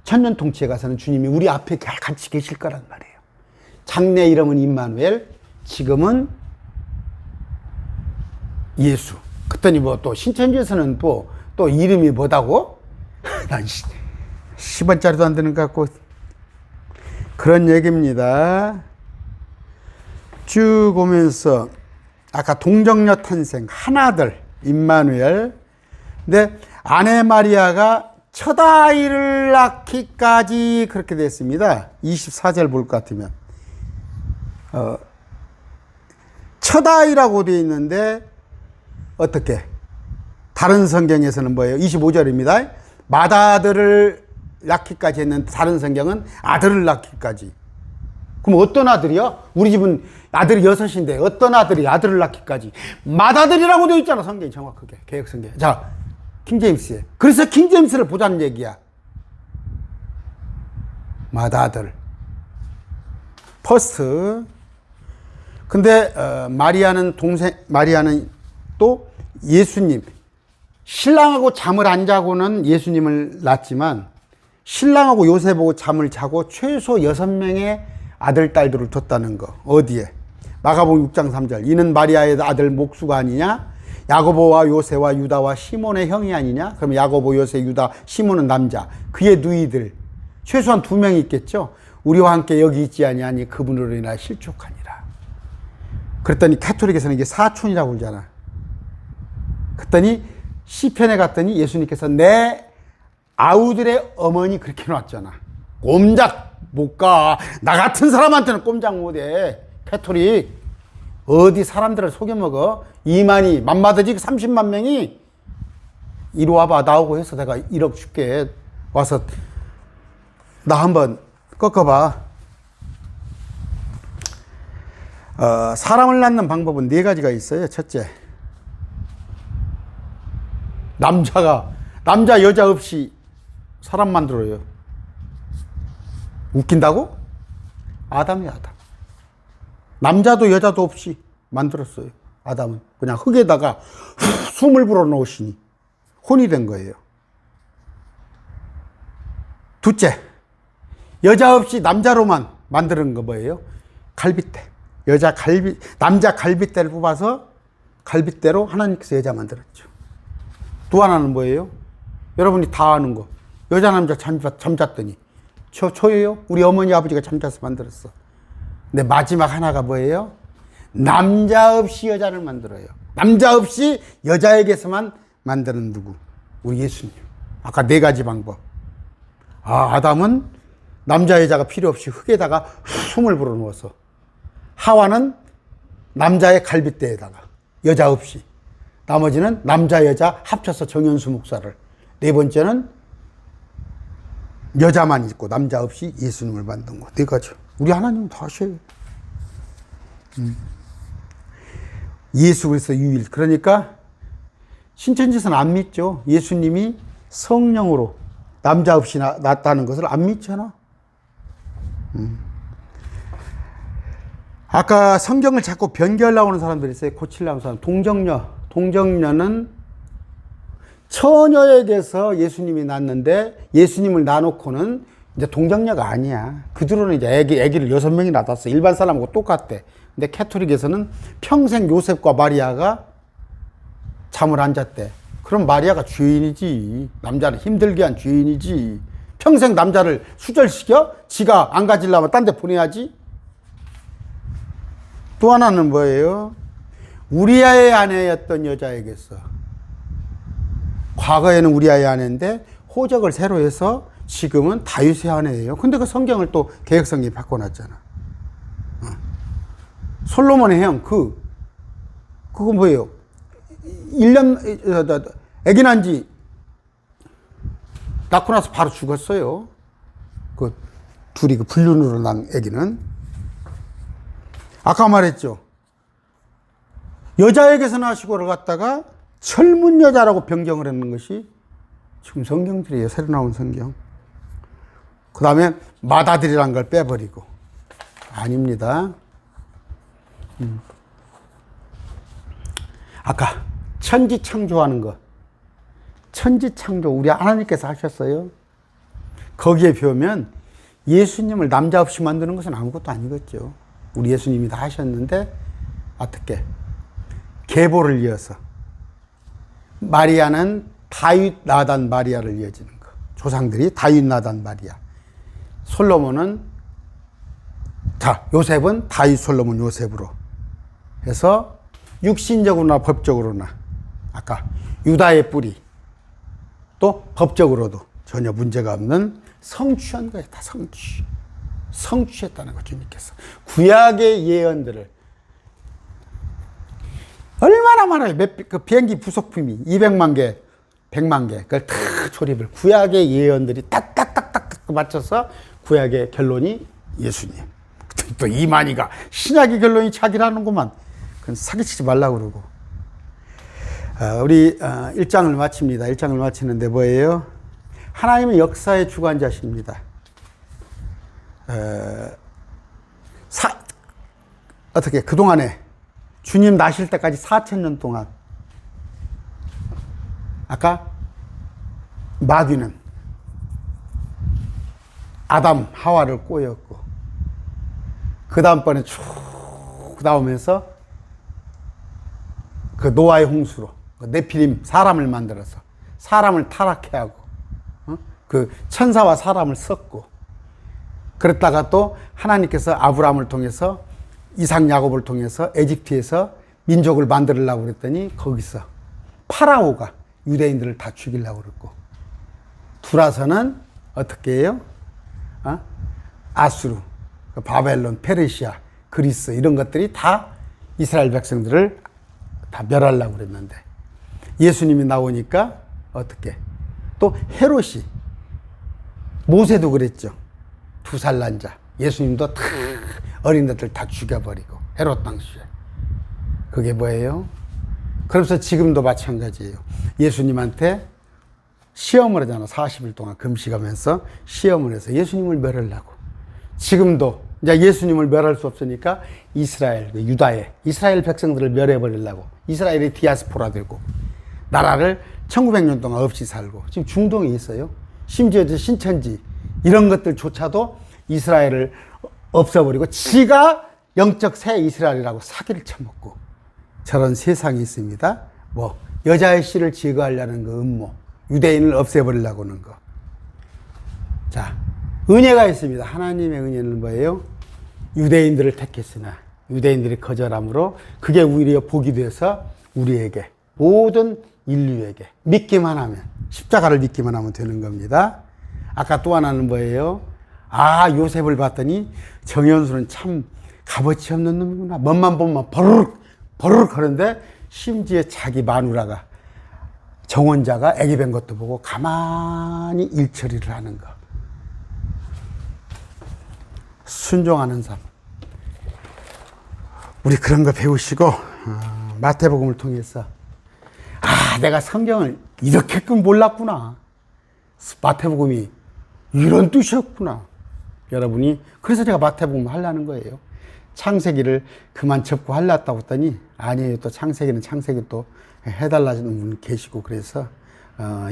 천년통치에 가서는 주님이 우리 앞에 같이 계실 거란 말이에요. 장래 이름은 임마누엘, 지금은 예수. 그랬더니 뭐 또 신천지에서는 또 이름이 뭐다고? 난 10원짜리도 안 되는 것 같고. 그런 얘기입니다. 쭉 오면서 아까 동정녀 탄생, 하나들, 임마누엘. 근데 아내 마리아가 첫 아이를 낳기까지 그렇게 됐습니다. 24절 볼 것 같으면. 첫 아이라고 되어 있는데, 어떻게? 다른 성경에서는 뭐예요? 25절입니다. 맏아들을 낳기까지 했는데, 다른 성경은 아들을 낳기까지. 그럼 어떤 아들이요? 우리 집은 아들이 6인데 어떤 아들이 아들을 낳기까지. 맏아들이라고 되어 있잖아, 성경이 정확하게. 개혁성경. 자, 킹제임스에. 그래서 킹제임스를 보자는 얘기야. 맏아들. 퍼스트. 근데 마리아는 또 예수님. 신랑하고 잠을 안 자고는 예수님을 낳았지만 신랑하고 요셉하고 잠을 자고 최소 6명의 아들, 딸들을 뒀다는 거. 어디에? 마가복음 6장 3절. 이는 마리아의 아들 목수가 아니냐? 야고보와 요새와 유다와 시몬의 형이 아니냐? 그럼 야고보, 요새, 유다, 시몬은 남자. 그의 누이들. 최소한 2명이 있겠죠? 우리와 함께 여기 있지 아니하니 그분으로 인하여 실족하니라. 그랬더니 가톨릭에서는 이게 사촌이라고 그러잖아. 그랬더니 시편에 갔더니 예수님께서 내 아우들의 어머니 그렇게 놨잖아. 꼼짝 못 가. 나 같은 사람한테는 꼼짝 못해. 가톨릭. 어디 사람들을 속여먹어. 2만이, 맘마드직 30만 명이 이리 와봐. 나오고 해서 내가 1억 줄게. 와서 나 한번 꺾어봐. 사람을 낳는 방법은 4가지가 있어요. 첫째, 남자 여자 없이 사람 만들어요. 웃긴다고? 아담이야, 아담. 남자도 여자도 없이 만들었어요. 아담은 그냥 흙에다가 숨을 불어넣으시니 혼이 된 거예요. 둘째, 여자 없이 남자로만 만드는 거 뭐예요? 갈빗대. 남자 갈빗대를 뽑아서 갈빗대로 하나님께서 여자 만들었죠. 또 하나는 뭐예요? 여러분이 다 아는 거. 여자 남자 잠잤더니 저예요. 우리 어머니 아버지가 잠자서 만들었어. 근데 마지막 하나가 뭐예요? 남자 없이 여자를 만들어요. 남자 없이 여자에게서만 만드는 누구? 우리 예수님. 아까 4가지 방법. 아담은 남자 여자가 필요 없이 흙에다가 숨을 불어넣어서, 하와는 남자의 갈빗대에다가 여자 없이, 나머지는 남자 여자 합쳐서 정현수 목사를, 4번째는 여자만 있고 남자 없이 예수님을 만든 거. 4가지. 우리 하나님은 다 하셔요. 예수 그리스도 유일. 그러니까 신천지에서는 안 믿죠. 예수님이 성령으로 남자 없이 낳았다는 것을 안 믿잖아. 아까 성경을 자꾸 변개하려고 하는 사람들이 있어요. 고치려고 하는 사람. 동정녀는 처녀에게서 예수님이 낳았는데 예수님을 낳아놓고는 이제 동정녀가 아니야. 그 뒤로는 이제 애기를 6명이 낳았어. 일반 사람하고 똑같대. 근데 캐톨릭에서는 평생 요셉과 마리아가 잠을 안 잤대. 그럼 마리아가 죄인이지. 남자를 힘들게 한 죄인이지. 평생 남자를 수절시켜? 지가 안 가지려면 딴 데 보내야지. 또 하나는 뭐예요? 우리아의 아내였던 여자에게서, 과거에는 우리아의 아내인데 호적을 새로 해서 지금은 다윗의 아내예요. 근데 그 성경을 또 개혁성경이 바꿔놨잖아. 솔로몬의 형, 그거 뭐예요? 1년, 애기 난 지, 낳고 나서 바로 죽었어요. 그 둘이 그 불륜으로 난 애기는. 아까 말했죠. 여자에게서 나시고를 갖다가 젊은 여자라고 변경을 했는 것이 지금 성경들이에요. 새로 나온 성경. 그 다음에 맏아들이란 걸 빼버리고. 아닙니다. 아까 천지 창조하는 거. 천지 창조 우리 하나님께서 하셨어요. 거기에 비하면 예수님을 남자 없이 만드는 것은 아무것도 아니겠죠. 우리 예수님이 다 하셨는데 어떻게? 계보를 이어서 마리아는 다윗, 나단, 마리아를 이어지는 거. 조상들이 다윗, 나단, 마리아. 솔로몬은 요셉은 다윗, 솔로몬, 요셉으로 해서 육신적으로나 법적으로나 아까 유다의 뿌리 또 법적으로도 전혀 문제가 없는 성취한 거예요. 다 성취했다는 거 주님께서. 구약의 예언들을 얼마나 많아요. 그 비행기 부속품이 200만 개, 100만 개. 그걸 다 조립을 구약의 예언들이 딱딱딱딱 맞춰서 구약의 결론이 예수님. 또 이만희가 신약의 결론이 자기라는구만. 그건 사기치지 말라고 그러고. 우리 1장을 마칩니다. 1장을 마치는데 뭐예요? 하나님은 역사의 주관자십니다. 어떻게 그동안에 주님 나실 때까지 4,000년 동안 아까 마귀는 아담 하와를 꼬였고 그 다음번에 쭉 나오면서 그 노아의 홍수로 네피림 사람을 만들어서 사람을 타락해 하고 그 천사와 사람을 섞고 그랬다가 또 하나님께서 아브라함을 통해서 이삭 야곱을 통해서 에집트에서 민족을 만들려고 그랬더니 거기서 파라오가 유대인들을 다 죽이려고 그랬고 돌아서는 어떻게 해요? 아수르, 바벨론, 페르시아, 그리스 이런 것들이 다 이스라엘 백성들을 다 멸하려고 그랬는데 예수님이 나오니까 어떻게? 또 헤롯이 모세도 그랬죠. 2살 난 자. 예수님도 다 어린애들 다 죽여버리고 헤롯 당시에. 그게 뭐예요? 그래서 지금도 마찬가지예요. 예수님한테 시험을 하잖아. 40일 동안 금식하면서 시험을 해서 예수님을 멸하려고. 지금도 이제 예수님을 멸할 수 없으니까 이스라엘, 유다의 이스라엘 백성들을 멸해버리려고. 이스라엘이 디아스포라 되고 나라를 1900년 동안 없이 살고 지금 중동에 있어요. 심지어 신천지 이런 것들조차도 이스라엘을 없애버리고 지가 영적 새 이스라엘이라고 사기를 쳐먹고 저런 세상이 있습니다. 뭐 여자의 씨를 제거하려는 그 음모, 유대인을 없애버리려고 하는 거. 자, 은혜가 있습니다. 하나님의 은혜는 뭐예요? 유대인들을 택했으나 유대인들이 거절함으로 그게 오히려 복이 돼서 우리에게 모든 인류에게 믿기만 하면 십자가를 믿기만 하면 되는 겁니다. 아까 또 하나는 뭐예요? 요셉을 봤더니 정현수는 참 값어치 없는 놈이구나. 멋만 보면 버르륵 하는데 심지어 자기 마누라가 정원자가 애기 뵌 것도 보고 가만히 일처리를 하는 거. 순종하는 삶. 우리 그런 거 배우시고 마태복음을 통해서 내가 성경을 이렇게끔 몰랐구나. 마태복음이 이런 뜻이었구나. 여러분이 그래서 제가 마태복음 하려는 거예요. 창세기를 그만 접고 하려고 했더니 아니에요. 또 창세기는 창세기 또 해달라는 분 계시고 그래서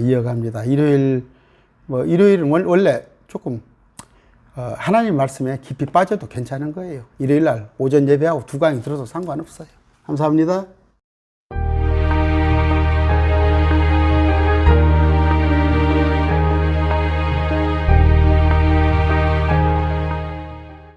이어갑니다. 일요일은 원래 조금 하나님 말씀에 깊이 빠져도 괜찮은 거예요. 일요일 날 오전 예배하고 두 강의 들어도 상관없어요. 감사합니다.